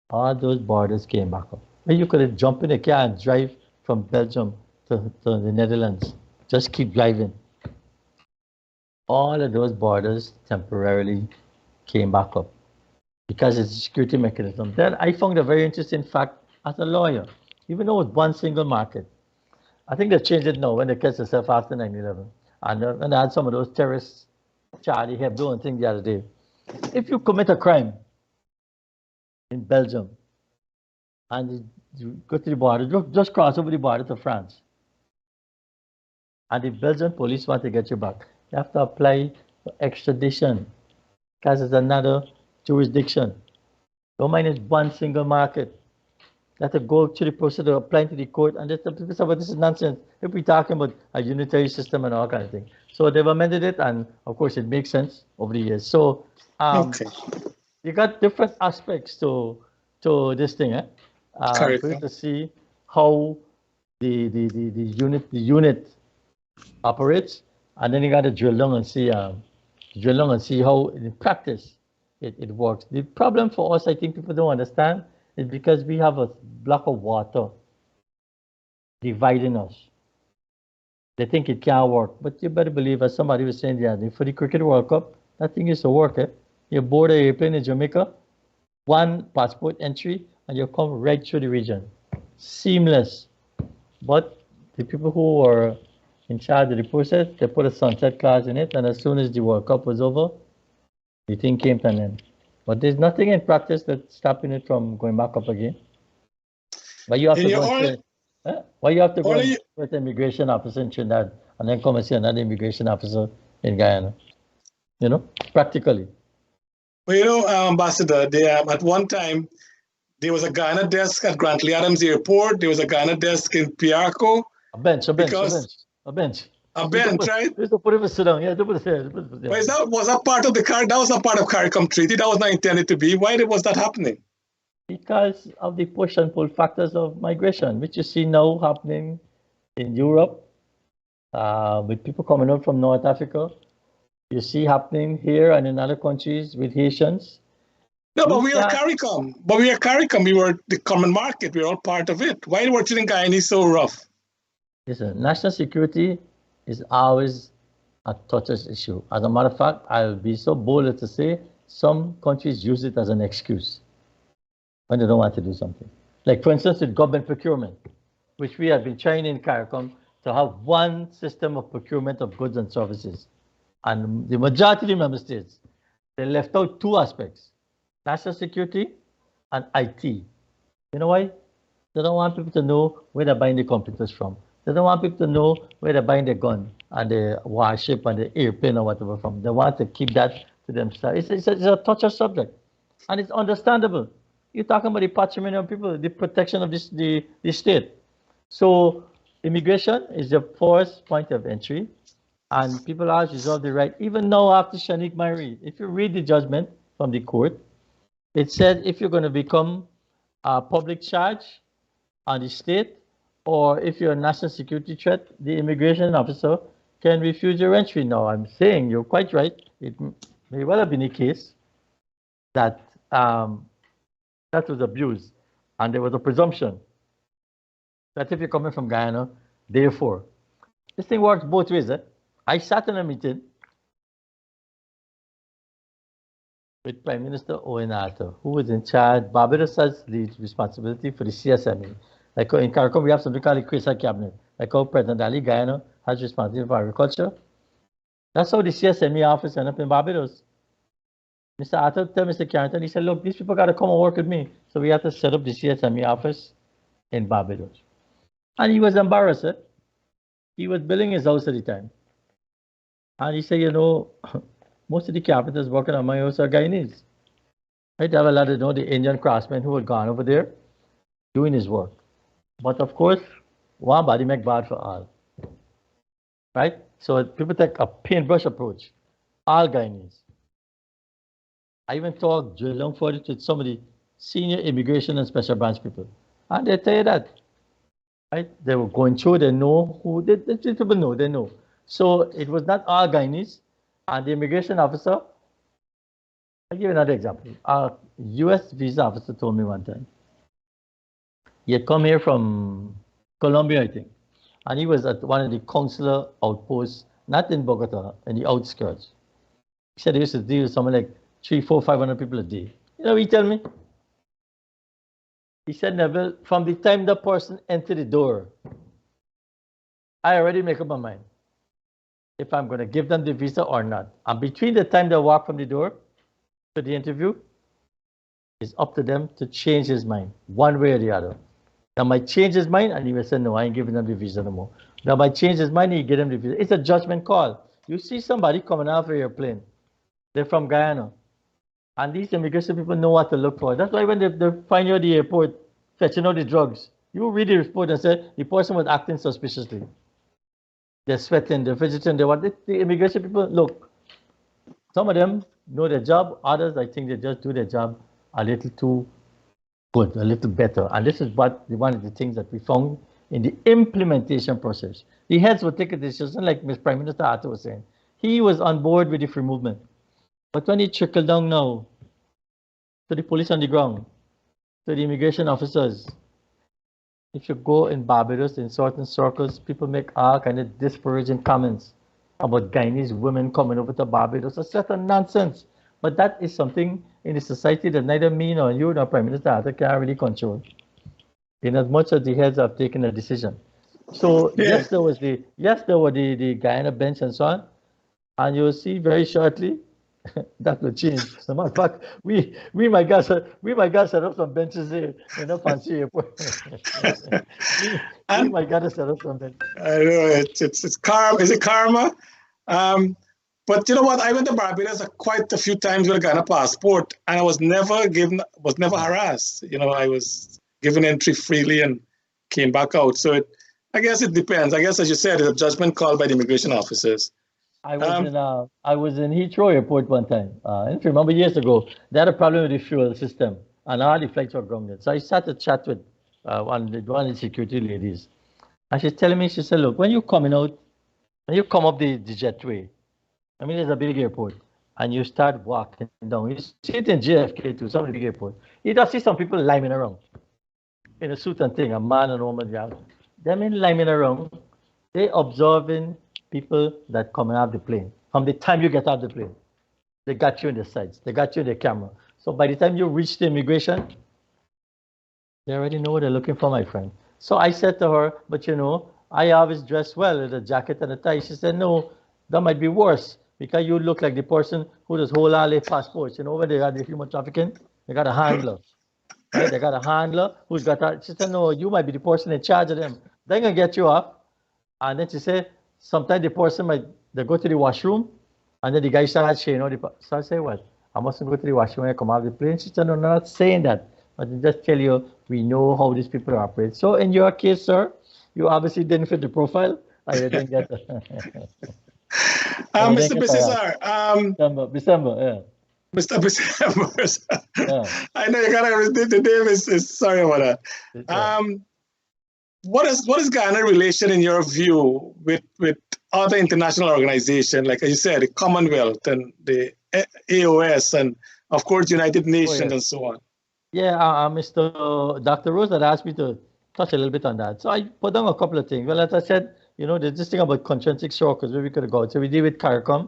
all those borders came back up. You could have jumped in a car and drive from Belgium to the Netherlands. Just keep driving. All of those borders temporarily came back up because it's a security mechanism. Then I found a very interesting fact as a lawyer, even though it's one single market. I think they've changed it now when they catch themselves after 9/11. And when I had some of those terrorists, Charlie Hebdo and things the other day. If you commit a crime in Belgium and you go to the border, just cross over the border to France, and the Belgian police want to get you back, you have to apply for extradition because it's another jurisdiction. Don't mind it's one single market. You have to go through the process of applying to the court, and this is nonsense. If we're talking about a unitary system and all kind of thing. So they've amended it, and of course it makes sense over the years. So you got different aspects to this thing, for you to see how the unit operates, and then you got to drill down and see how in practice it works. The problem for us, I think people don't understand, is because we have a block of water dividing us. They think it can't work, but you better believe, as somebody was saying the other day, for the Cricket World Cup, that thing used to work. You board an airplane in Jamaica, one passport entry, and you come right through the region. Seamless. But the people who were in charge of the process, they put a sunset clause in it, and as soon as the World Cup was over, the thing came to an end. But there's nothing in practice that's stopping it from going back up again. But you have to go with an immigration officer in Trinidad and then come and see another immigration officer in Guyana. Practically. Well, Ambassador, at one time, there was a Guyana desk at Grantley Adams Airport. There was a Guyana desk in Piarco. A bench, right? Just to put him sit down. Yeah, was that part of that was not part of CARICOM treaty. That was not intended to be. Why was that happening? Because of the push and pull factors of migration, which you see now happening in Europe, with people coming out from North Africa. You see happening here and in other countries with Haitians. No, but we are CARICOM. We were the common market. We're all part of it. Why were you in Guyana so rough? Listen, national security is always a touchy issue. As a matter of fact, I'll be so bold as to say some countries use it as an excuse when they don't want to do something. Like, for instance, with government procurement, which we have been trying in CARICOM to have one system of procurement of goods and services. And the majority of the member states, they left out two aspects, national security and IT. You know why? They don't want people to know where they're buying the computers from. They don't want people to know where they're buying the gun and the warship and the airplane or whatever from. They want to keep that to themselves. It's a touchy subject. And it's understandable. You're talking about the patrimony of people, the protection of the state. So immigration is the first point of entry, and people are reserved the right. Even now, after Shanique Myrie, if you read the judgment from the court, it said if you're going to become a public charge on the state, or if you're a national security threat, the immigration officer can refuse your entry. Now, I'm saying you're quite right. It may well have been a case that that was abused, and there was a presumption that if you're coming from Guyana, therefore, this thing works both ways. I sat in a meeting with Prime Minister Owen Arthur, who was in charge. Barbados has the responsibility for the CSME. Like in CARICOM, we have something called the CRISA cabinet. Like how President Ali Guyana has responsibility for agriculture. That's how the CSME office ended up in Barbados. Mr. Arthur told Mr. Carrington, he said, look, these people got to come and work with me. So we had to set up the CSME office in Barbados. And he was embarrassed. He was building his house at the time. And he said, you know, most of the carpenters working on my house are Guyanese. Right? I have a lot of the Indian craftsmen who had gone over there doing his work. But of course, one body make bad for all. Right? So people take a paintbrush approach. All Guyanese. I even talked long for it with some of the senior immigration and special branch people. And they tell you that. Right? They were going through, they know who, the people know, they know. So it was not all Guyanese. And the immigration officer, I'll give you another example. A US visa officer told me one time. He had come here from Colombia, I think. And he was at one of the consular outposts, not in Bogota, in the outskirts. He said he used to deal with something like 300, 400, 500 people a day. You know what he tell me? He said, Neville, from the time the person entered the door, I already make up my mind if I'm going to give them the visa or not. And between the time they walk from the door to the interview, it's up to them to change his mind, one way or the other. They might change his mind and he will say, no, I ain't giving them the visa no more. They might change his mind and he give them the visa. It's a judgment call. You see somebody coming off of your plane. They're from Guyana. And these immigration people know what to look for. That's why when they find you at the airport, fetching out the drugs, you read the report and say, the person was acting suspiciously. They're sweating, they're fidgeting, the immigration people, look, some of them know their job, others, I think they just do their job a little too good, a little better. And this is one of the things that we found in the implementation process. The heads would take a decision, like Ms. Prime Minister Arthur was saying. He was on board with the free movement. But when it trickled down now to the police on the ground, to the immigration officers, if you go in Barbados, in certain circles, people make all kind of disparaging comments about Guyanese women coming over to Barbados. That's certain nonsense. But that is something in the society that neither me nor you nor Prime Minister Arthur can really control. In as much as the heads have taken a decision. So yes, there were the Guyana bench and so on. And you'll see very shortly that will change. As a matter of fact, we might get set up some benches here in a fancy airport. we might get to set up some benches. I know it's karma. Is it karma? But you know what? I went to Barbados quite a few times with a Ghana passport, and I was never harassed. You know, I was given entry freely and came back out. So I guess it depends. I guess, as you said, it's a judgment call by the immigration officers. I was in Heathrow Airport one time. If you remember years ago, they had a problem with the fuel system, and all the flights were grounded. So I sat to chat with one of the security ladies, and she's telling me, she said, look, when you come up the jetway, I mean, there's a big airport, and you start walking down. You see it in JFK too, some of the big airport. You just see some people liming around in a suit and thing, a man and a woman. Them in liming around, they observing people that come out of the plane. From the time you get out of the plane, they got you in the sides, they got you in the camera. So by the time you reach the immigration, they already know what they're looking for, my friend. So I said to her, but you know, I always dress well with a jacket and a tie. She said, no, that might be worse because you look like the person who does hold all their passports. You know, when they got the human trafficking, they got a handler. Right? They got a handler who's got that. She said, no, you might be the person in charge of them. They're going to get you off. And then she said, sometimes the person they go to the washroom, and then the guy starts saying, so I say, what? I mustn't go to the washroom when I come out of the plane. She said, no, I'm not saying that. but to just tell you, we know how these people operate. So in your case, sir, you obviously didn't fit the profile. I didn't get Mr. Bissember, December, yeah. Mr. Bissember, Yeah. I know you gotta, the name is sorry about that. What is Guyana relation in your view with other international organizations, like as you said, the Commonwealth and the AOS and of course United Nations and so on? Yeah, Dr. Rose had asked me to touch a little bit on that. So I put down a couple of things. Well, as I said, there's this thing about concentric circles where we could go. So we deal with CARICOM.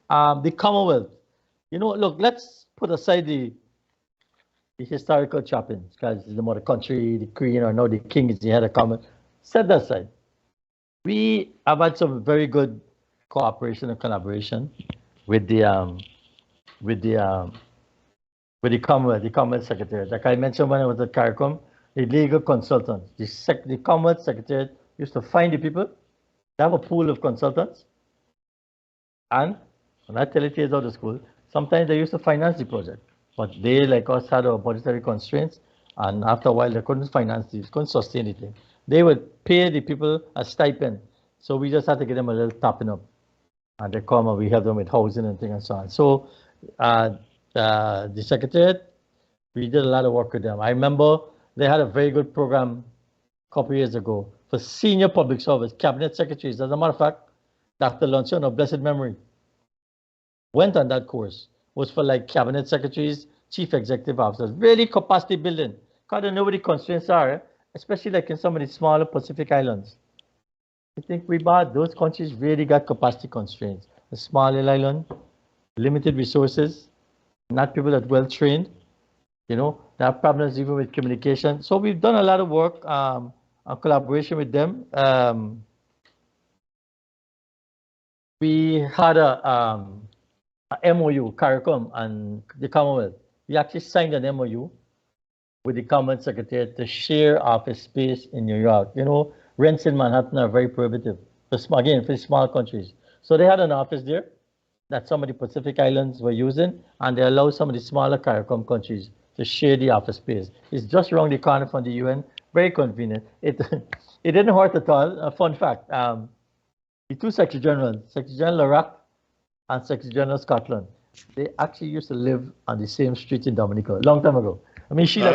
The Commonwealth. Look, let's put aside the historical trappings, because the mother country, the queen, or no, the king is the head of Commonwealth. Set that aside. We have had some very good cooperation and collaboration with the Commonwealth Secretariat. Like I mentioned when I was at CARICOM, the legal consultants, the Commonwealth Secretariat used to find the people, they have a pool of consultants, and when I tell it out of school, sometimes they used to finance the project, but they, like us, had our budgetary constraints, and after a while they couldn't finance this, couldn't sustain anything. They would pay the people a stipend, so we just had to get them a little topping up, and they come and we help them with housing and things and so on. So the Secretariat, we did a lot of work with them. I remember they had a very good program a couple of years ago for senior public service, cabinet secretaries. As a matter of fact, Dr. Luncheon of blessed memory went on that course. It was for like cabinet secretaries, chief executive officers, really capacity building. Because they know what the constraints are, especially like in some of the smaller Pacific islands. I think those countries really got capacity constraints. A small island, limited resources, not people that well trained, they have problems even with communication. So we've done a lot of work on collaboration with them. We had a MOU, CARICOM and the Commonwealth. We actually signed an MOU with the Commonwealth Secretariat to share office space in New York. Rents in Manhattan are very prohibitive, for small countries. So they had an office there that some of the Pacific Islands were using, and they allow some of the smaller CARICOM countries to share the office space. It's just around the corner from the UN, very convenient. It didn't hurt at all. A fun fact, the two Secretary Generals, Secretary General Iraq and Secretary General Scotland, they actually used to live on the same street in Dominica a long time ago. I mean, so it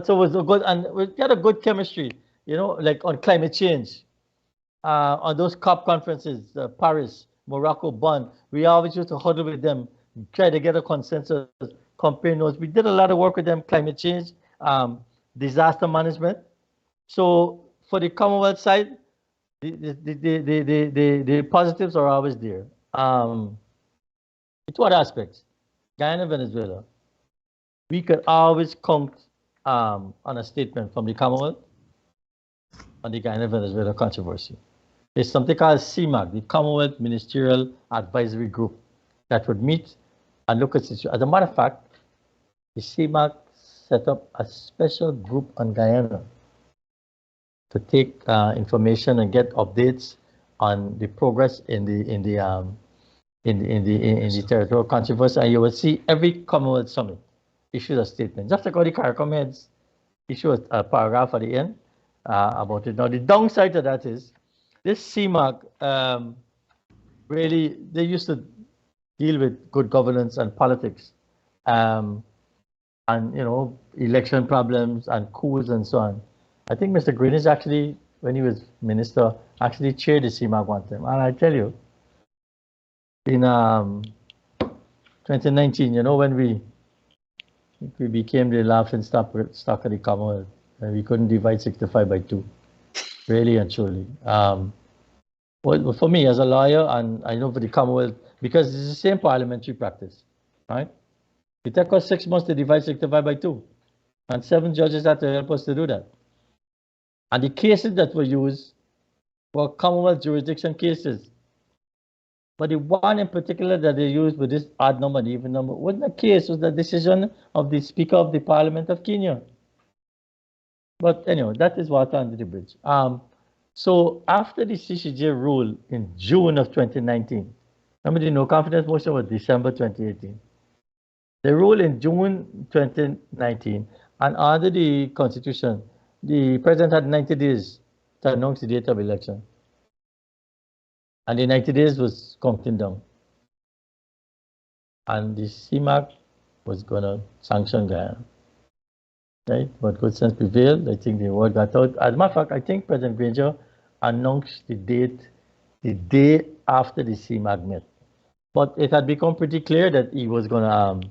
was a good, and we had a good chemistry, like on climate change, on those COP conferences, Paris, Morocco, Bonn. We always used to huddle with them, try to get a consensus, compare notes. We did a lot of work with them, climate change, disaster management. So for the Commonwealth side, the positives are always there. It's what aspects? Guyana, Venezuela. We could always count on a statement from the Commonwealth on the Guyana, Venezuela controversy. There's something called CMAG, the Commonwealth Ministerial Advisory Group, that would meet and look at situation. As a matter of fact, the CMAG set up a special group on Guyana to take information and get updates on the progress in the territorial controversy. And you will see every Commonwealth summit issues a statement. Just like how the CARICOM heads issue a paragraph at the end about it. Now, the downside to that is this CMAG, really, they used to deal with good governance and politics, and election problems and coups and so on. I think Mr. Greenidge actually, when he was minister, actually chaired the CMAG one time. And I tell you, in 2019, when we became the laughing stock of the Commonwealth, and we couldn't divide 65 by 2, really and truly. Well, for me as a lawyer, and I know for the Commonwealth, because it's the same parliamentary practice, right? It took us 6 months to divide 65 by 2, and 7 judges had to help us to do that. And the cases that were used were Commonwealth jurisdiction cases. But the one in particular that they used with this odd number and even number wasn't a case, was the decision of the Speaker of the Parliament of Kenya. But anyway, that is water under the bridge. So after the CCJ rule in June of 2019, remember the no confidence motion was December 2018. They ruled in June 2019, and under the Constitution, the president had 90 days to announce the date of election. And the 90 days was counting down. And the CMAC was going to sanction Guyana. Right? But good sense prevailed. I think the word got out. As a matter of fact, I think President Granger announced the date the day after the CMAC met. But it had become pretty clear that he was going to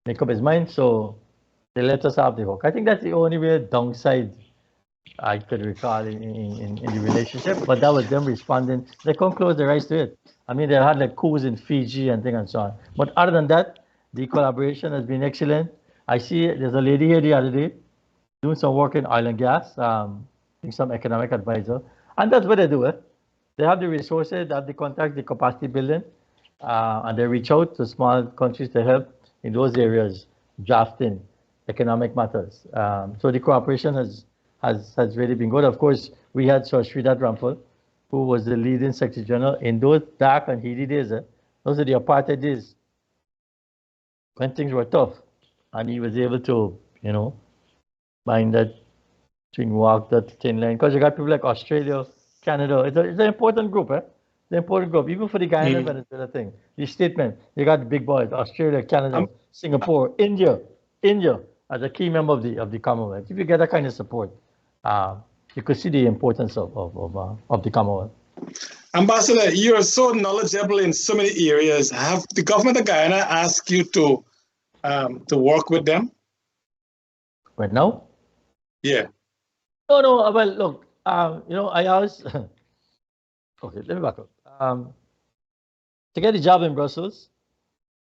make up his mind, so they let us have the hook. I think that's the only real downside I could recall in the relationship, but that was them responding. They couldn't close their eyes to it. I mean, they had like coups in Fiji and things and so on. But other than that, the collaboration has been excellent. I see there's a lady here the other day doing some work in oil and gas, some economic advisor, and that's what they do. They have the resources, they have the contacts, the capacity building, and they reach out to small countries to help in those areas, drafting economic matters. So the cooperation has really been good. Of course, we had Sir Sridhar Ramphal, who was the leading Secretary General in those dark and heady days. Those are the apartheid days when things were tough, and he was able to, find that walk that thin line. Because you got people like Australia, Canada. It's an important group, It's an important group, even for the Guyana Venezuela thing. The statement, you got the big boys: Australia, Canada, Singapore, India as a key member of the Commonwealth. If you get that kind of support, you could see the importance of the Commonwealth. Ambassador, you're so knowledgeable in so many areas. Have the government of Guyana asked you to work with them? Right now? Yeah. No. Well, look, I always. Okay, let me back up. To get a job in Brussels,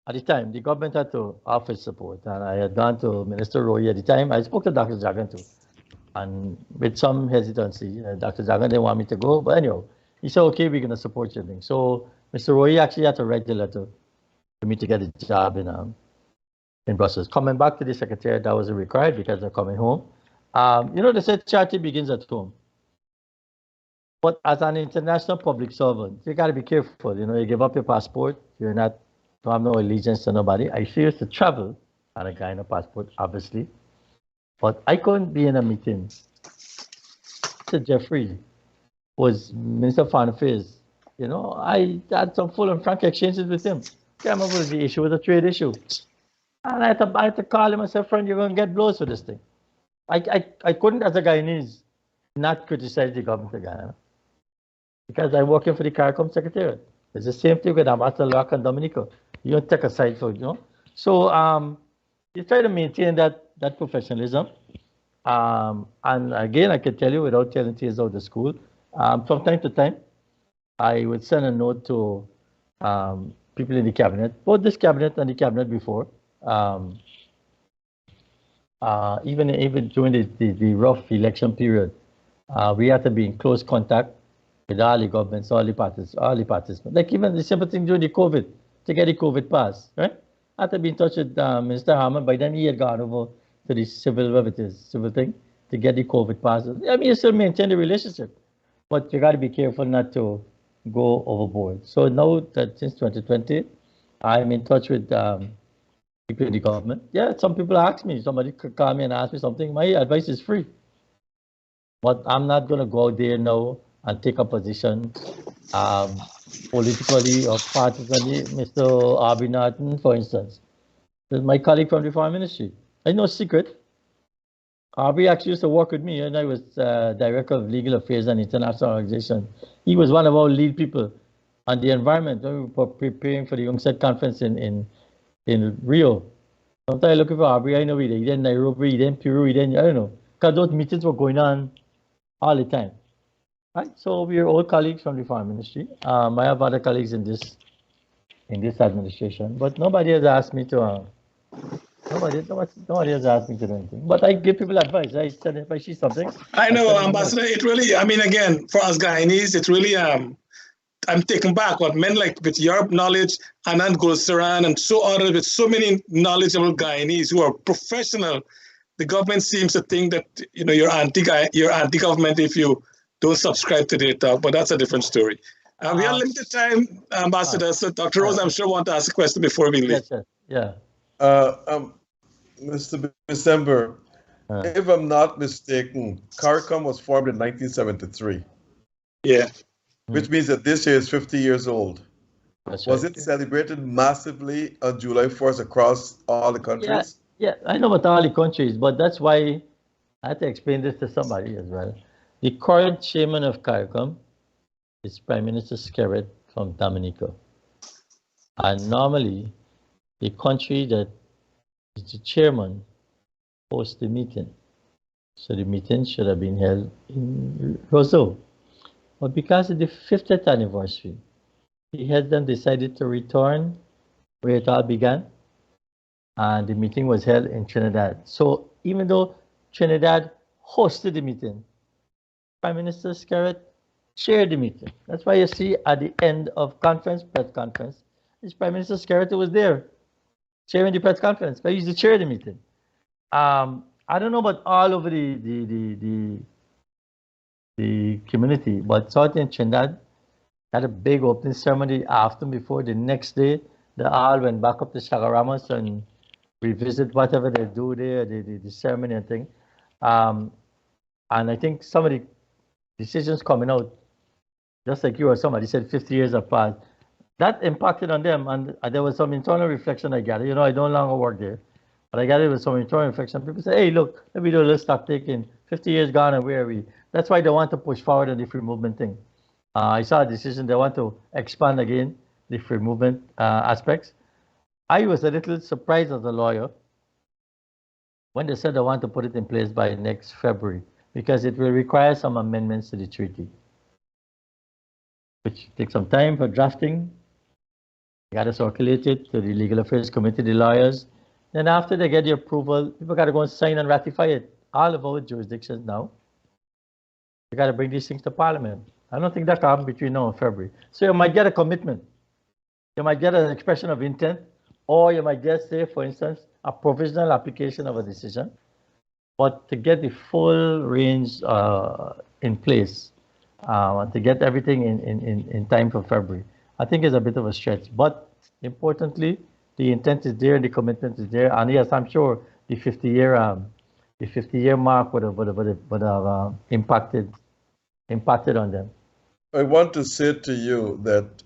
at the time, the government had to offer support, and I had gone to Minister Roy at the time. I spoke to Dr. Jagan too, and with some hesitancy, Dr. Jagan didn't want me to go, but anyway, he said, okay, we're going to support you. So Mr. Roy actually had to write the letter for me to get a job in Brussels. Coming back to the Secretariat, that wasn't required because they're coming home. They said charity begins at home. But as an international public servant, you got to be careful. You give up your passport, you don't have no allegiance to nobody. I used to travel on a Guyana passport, obviously. But I couldn't be in a meeting. Mr. Jeffrey was Minister of Foreign Affairs. I had some full and frank exchanges with him. I remember the issue was a trade issue. And I had to call him and say, friend, you're going to get blows for this thing. I couldn't, as a Guyanese, not criticize the government of Guyana. Because I'm working for the CARICOM Secretariat. It's the same thing with Ambassador Locke and Dominico. You don't take a side for So you try to maintain that professionalism. And again, I can tell you without telling tears out of the school, from time to time, I would send a note to people in the cabinet, both this cabinet and the cabinet before. Even during the rough election period, we had to be in close contact with all the governments, all the participants. Like even the simple thing during the COVID, to get the COVID pass, right? I had to be in touch with Minister Harman. By then he had gone over to the civil thing to get the COVID pass. I mean, you still maintain the relationship, but you got to be careful not to go overboard. So now that since 2020, I'm in touch with people in the government. Yeah, some people ask me, somebody could call me and ask me something. My advice is free. But I'm not going to go out there now and take a position politically or partisanly. Mr. Arby Norton, for instance, is my colleague from the Foreign Ministry. It's no secret. Arby actually used to work with me, and I was Director of Legal Affairs and International Organization. He was one of our lead people on the environment when we were preparing for the UNCTAD conference in Rio. Sometimes I look for Arby, I know he did in Nairobi, he did in Peru, he did, I don't know. Because those meetings were going on all the time. Right? So we are all colleagues from the Foreign Ministry. I have other colleagues in this administration, but nobody has asked me to. Nobody has asked me to do anything. But I give people advice. I said if I see something. I know, Ambassador. It really. I mean, again, for us Guyanese, it really. I'm taken back. What men like with your knowledge, Anand Gulsaran, and so others with so many knowledgeable Guyanese who are professional. The government seems to think that you're anti-government if you don't subscribe to their talk, but that's a different story. We are limited time, Ambassador. So Dr. Rose, I'm sure want to ask a question before we leave. Yes, sir. Yeah. Mr. Bissember, if I'm not mistaken, CARICOM was formed in 1973, Yeah. which means that this year is 50 years old. That's Was right. it celebrated massively on July 1st across all the countries? Yeah, I know about all the countries, but that's why I had to explain this to somebody as well. The current chairman of CARICOM is Prime Minister Skerrit from Dominica. And normally, the country that is the chairman hosts the meeting. So the meeting should have been held in Roseau. But because of the 50th anniversary, he has then decided to return where it all began. And the meeting was held in Trinidad. So even though Trinidad hosted the meeting, Prime Minister Skerrit chaired the meeting. That's why you see at the end of press conference, it's Prime Minister Skerrit who was there, chairing the press conference, but he's the chair of the meeting. I don't know about all over the community, but certainly in Trinidad, had a big opening ceremony after before. The next day, they all went back up to Chagaramas and revisit whatever they do there, the ceremony and thing. And I think some of the decisions coming out, just like you or somebody said, 50 years have passed. That impacted on them, and there was some internal reflection I gathered. You know, I no longer work there, but I gathered with some internal reflection. People say, hey, look, maybe do a little stock taking. 50 years gone, and where are we? That's why they want to push forward on the free movement thing. I saw a decision, they want to expand again the free movement aspects. I was a little surprised as a lawyer when they said they want to put it in place by next February, because it will require some amendments to the treaty, which takes some time for drafting. You got to circulate it to the Legal Affairs Committee, the lawyers. Then after they get the approval, people got to go and sign and ratify it. All of our jurisdictions now, you got to bring these things to Parliament. I don't think that can happen between now and February. So you might get a commitment. You might get an expression of intent, or you might get, say, for instance, a provisional application of a decision. But to get the full range in place, to get everything in time for February, I think is a bit of a stretch. But importantly, the intent is there, the commitment is there, and yes, I'm sure the 50-year mark would have impacted on them. I want to say to you that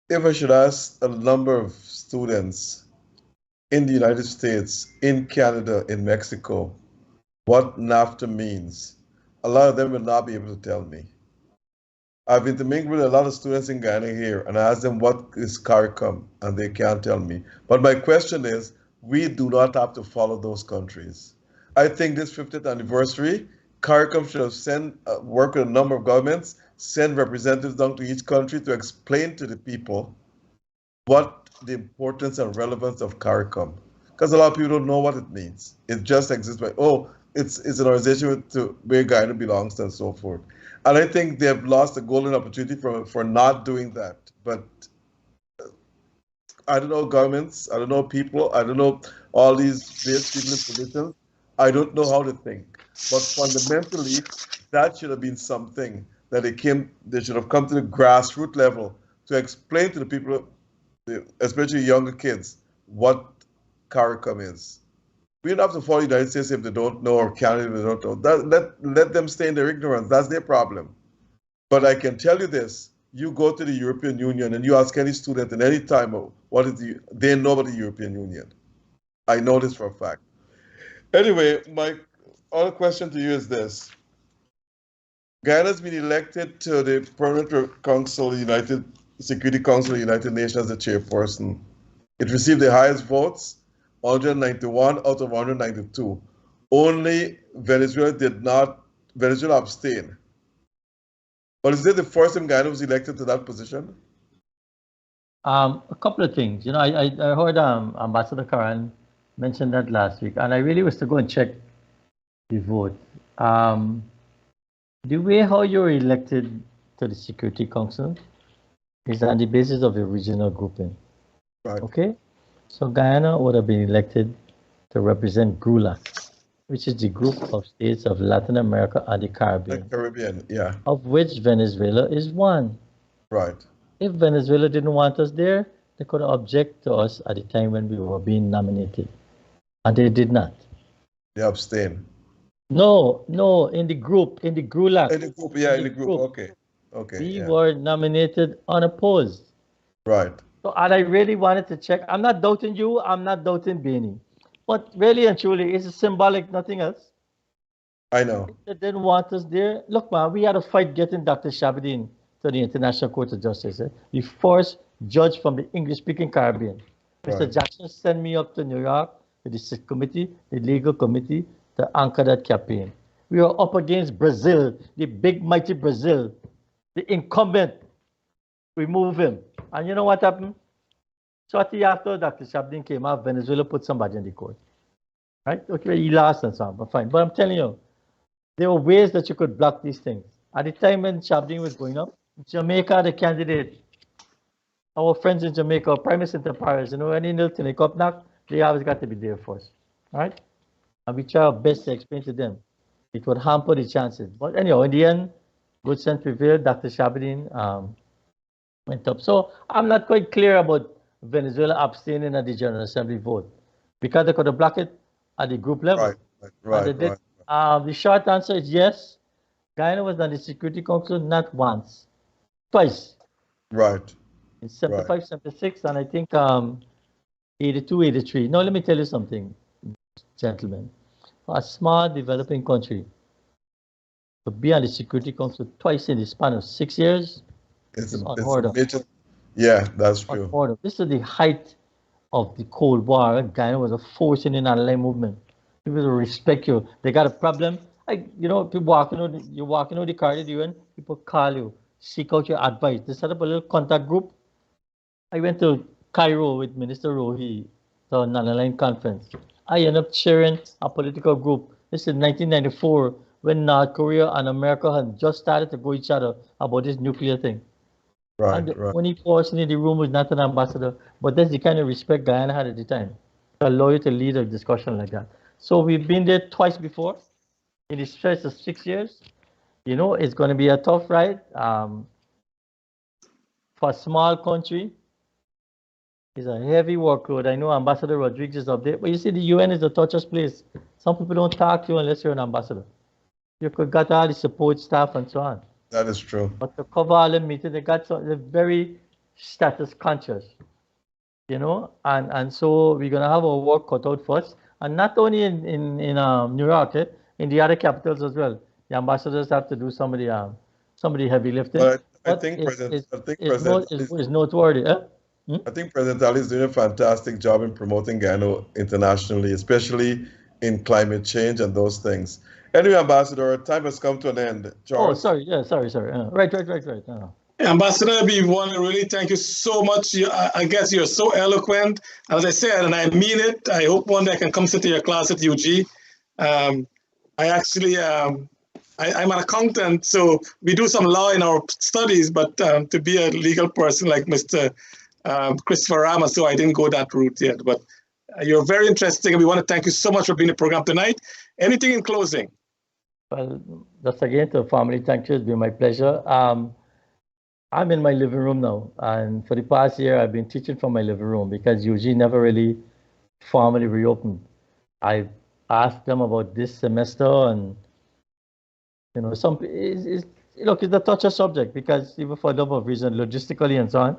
if I should ask a number of students in the United States, in Canada, in Mexico, what NAFTA means, a lot of them will not be able to tell me. I've intermingled with a lot of students in Guyana here, and I asked them what is CARICOM, and they can't tell me. But my question is, we do not have to follow those countries. I think this 50th anniversary, CARICOM should have worked with a number of governments, send representatives down to each country to explain to the people what the importance and relevance of CARICOM. Because a lot of people don't know what it means. It just exists by, oh, it's an organization where Guyana belongs and so forth. And I think they've lost a golden opportunity for not doing that. But I don't know governments, I don't know people, I don't know all these various people in positions. I don't know how to think. But fundamentally, that should have been something that they should have come to the grassroots level to explain to the people, especially younger kids, what CARICOM is. We don't have to follow the United States if they don't know, or Canada if they don't know. Let them stay in their ignorance. That's their problem. But I can tell you this. You go to the European Union and you ask any student at any time, they know about the European Union. I know this for a fact. Anyway, my other question to you is this. Guyana's been elected to the Permanent Security Council of the United Nations as the chairperson. It received the highest votes, 191 out of 192. Only Venezuela abstained. But is it the first time Guyana was elected to that position? A couple of things. You know, I heard Ambassador Karan mention that last week, and I really was to go and check the vote. The way how you're elected to the Security Council is on the basis of your regional grouping. Right. Okay? So Guyana would have been elected to represent GRULAC, which is the group of states of Latin America and the Caribbean. The Caribbean, yeah. Of which Venezuela is one. Right. If Venezuela didn't want us there, they could object to us at the time when we were being nominated, and they did not. They abstain. No, in the group, in the GRULAC. In the group, yeah, in the group. Okay. Okay. We yeah. were nominated unopposed. Right. So, and I really wanted to check. I'm not doubting you. I'm not doubting Benny. But really and truly, it's symbolic, nothing else. I know. They didn't want us there. Look, man, we had a fight getting Dr. Shabadin to the International Court of Justice. The first judge from the English-speaking Caribbean. Mr. Right. Jackson sent me up to New York to the SIT committee, the legal committee, to anchor that campaign. We were up against Brazil, the big mighty Brazil, the incumbent. We moved him. And you know what happened? Shortly after Dr. Shabadin came out, Venezuela put somebody in the court. Right? Okay, he lost and so on, but fine. But I'm telling you, there were ways that you could block these things. At the time when Shabadin was going up, Jamaica, the candidate, our friends in Jamaica, Prime Minister Paris, you know, any little thing they come knock, they always got to be there first. Right? And we try our best to explain to them. It would hamper the chances. But anyhow, in the end, good sense prevailed. Dr. Shabadin went up. So I'm not quite clear about Venezuela abstaining at the General Assembly vote because they could have blocked it at the group level. Right. The short answer is yes. Guyana was on the Security Council not once, twice. Right. In 75, 76, and I think 82, 83. Now let me tell you something, gentlemen. For a small developing country to be on the Security Council twice in the span of 6 years is unheard of. Yeah, that's true. Unheard of. This is the height of the Cold War. Guyana was a force in the non-aligned movement. People will respect you. They got a problem. You know, people you're walking out the corridor, people call you, seek out your advice. They set up a little contact group. I went to Cairo with Minister Rohi to a non-aligned conference. I ended up chairing a political group. This is 1994 when North Korea and America had just started to go each other about this nuclear thing. Right, and right. Only person in the room was not an ambassador, but that's the kind of respect Guyana had at the time. To allow you to lead a discussion like that. So we've been there twice before in the stretch of 6 years. You know, it's going to be a tough ride. For a small country, it's a heavy workload. I know Ambassador Rodriguez is up there, but you see, the UN is a toughest place. Some people don't talk to you unless you're an ambassador. You could get all the support staff and so on. That is true. But to cover all the meetings, they're very status conscious, you know, and so we're going to have our work cut out first. And not only in New York, in the other capitals as well. The ambassadors have to do some of the heavy lifting. But I think President is noteworthy. I think President Ali is doing a fantastic job in promoting Guyana internationally, especially in climate change and those things. Anyway, Ambassador, time has come to an end. Charles. Oh, sorry. Yeah, sorry. Right. Ambassador, we want to really thank you so much. I guess you're so eloquent. As I said, and I mean it, I hope one day I can come sit to your class at UG. I actually, I'm an accountant, so we do some law in our studies, but to be a legal person like Mr. Christopher Rama, so I didn't go that route yet. But you're very interesting, and we want to thank you so much for being the program tonight. Anything in closing? Well, just again to family, thank you. It's been my pleasure. I'm in my living room now, and for the past year, I've been teaching from my living room because UG never really formally reopened. I asked them about this semester, and you know, look, it's a touchy subject because even for a number of reasons, logistically and so on.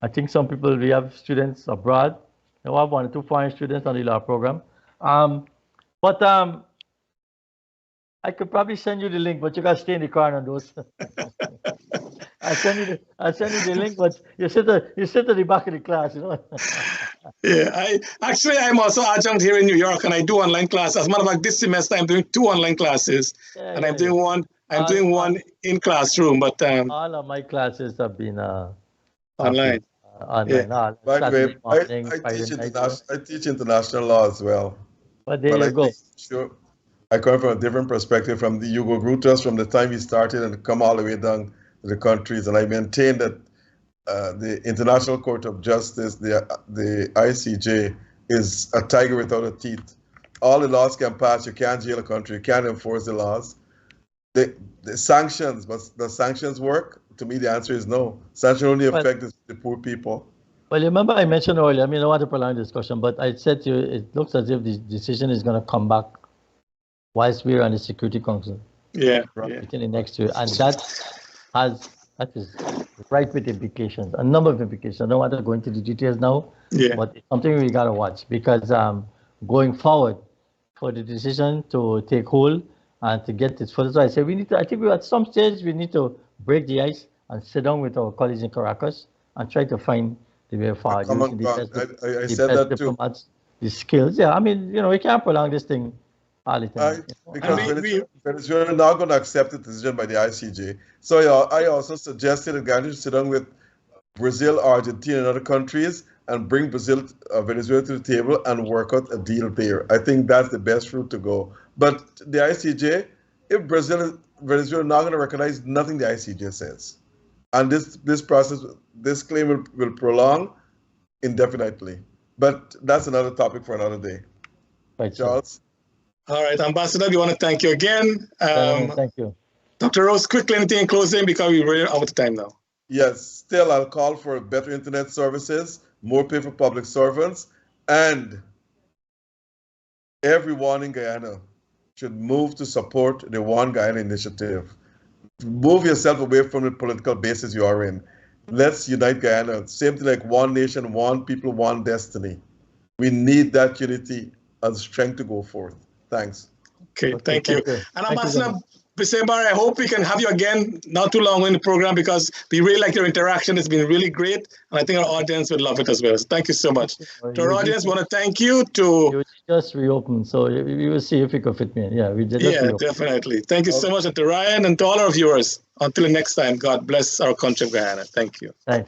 I think some people, we have students abroad. You know, I have 1 or 2 foreign students on the law program. But I could probably send you the link, but you got to stay in the car on those. I'll send you the link, but you sit at the back of the class, you know. Yeah, I'm also adjunct here in New York, and I do online classes. As a matter of fact, this semester I'm doing 2 online classes, I'm doing one in classroom. But all of my classes have been online. Online. By the way, I teach international law as well. But there you go. Sure, I come from a different perspective from the Hugo Grutas from the time he started and come all the way down to the countries, and I maintain that the International Court of Justice, the ICJ, is a tiger without a teeth. All the laws can pass. You can't jail a country. You can't enforce the laws. The sanctions, but the sanctions work? To me, the answer is no. Sanctions only affect the poor people. Well, you remember I mentioned earlier, I mean, I don't want to prolong the discussion, but I said to you, it looks as if the decision is going to come back whilst we're on the Security Council Yeah. within the next year. And that is right with implications, a number of implications. I don't want to go into the details now, but it's something we got to watch because going forward, for the decision to take hold and to get this further, so I say I think at some stage we need to break the ice and sit down with our colleagues in Caracas and try to find the way forward. I said that diplomats, too. The skills. Yeah, I mean, we can't prolong this thing all the time. Because Venezuela are not going to accept the decision by the ICJ. So I also suggested that Ghana should sit down with Brazil, Argentina, and other countries and bring Venezuela to the table and work out a deal there. I think that's the best route to go. But the ICJ, if Venezuela are not going to recognize nothing the ICJ says, and this process, this claim will prolong indefinitely. But that's another topic for another day. Right, Charles? All right, Ambassador, we want to thank you again. Thank you. Dr. Rose, quickly, anything in closing because we're really out of time now. Yes, still I'll call for better internet services, more pay for public servants, and everyone in Guyana should move to support the One Guyana initiative. Move yourself away from the political basis you are in. Let's unite Guyana. Same thing like one nation, one people, one destiny. We need that unity and strength to go forth. Thanks. Okay, thank you. And Ambassador Bissember, I hope we can have you again not too long in the program because we really like your interaction. It's been really great. And I think our audience would love it as well. So thank you so much. To our audience, we want to thank you to... You just reopened, so we will see if we can fit me in. Yeah, we did. Yeah, definitely. Thank you so much. And to Ryan and to all our viewers, until the next time, God bless our country of Guyana. Thank you. Thanks.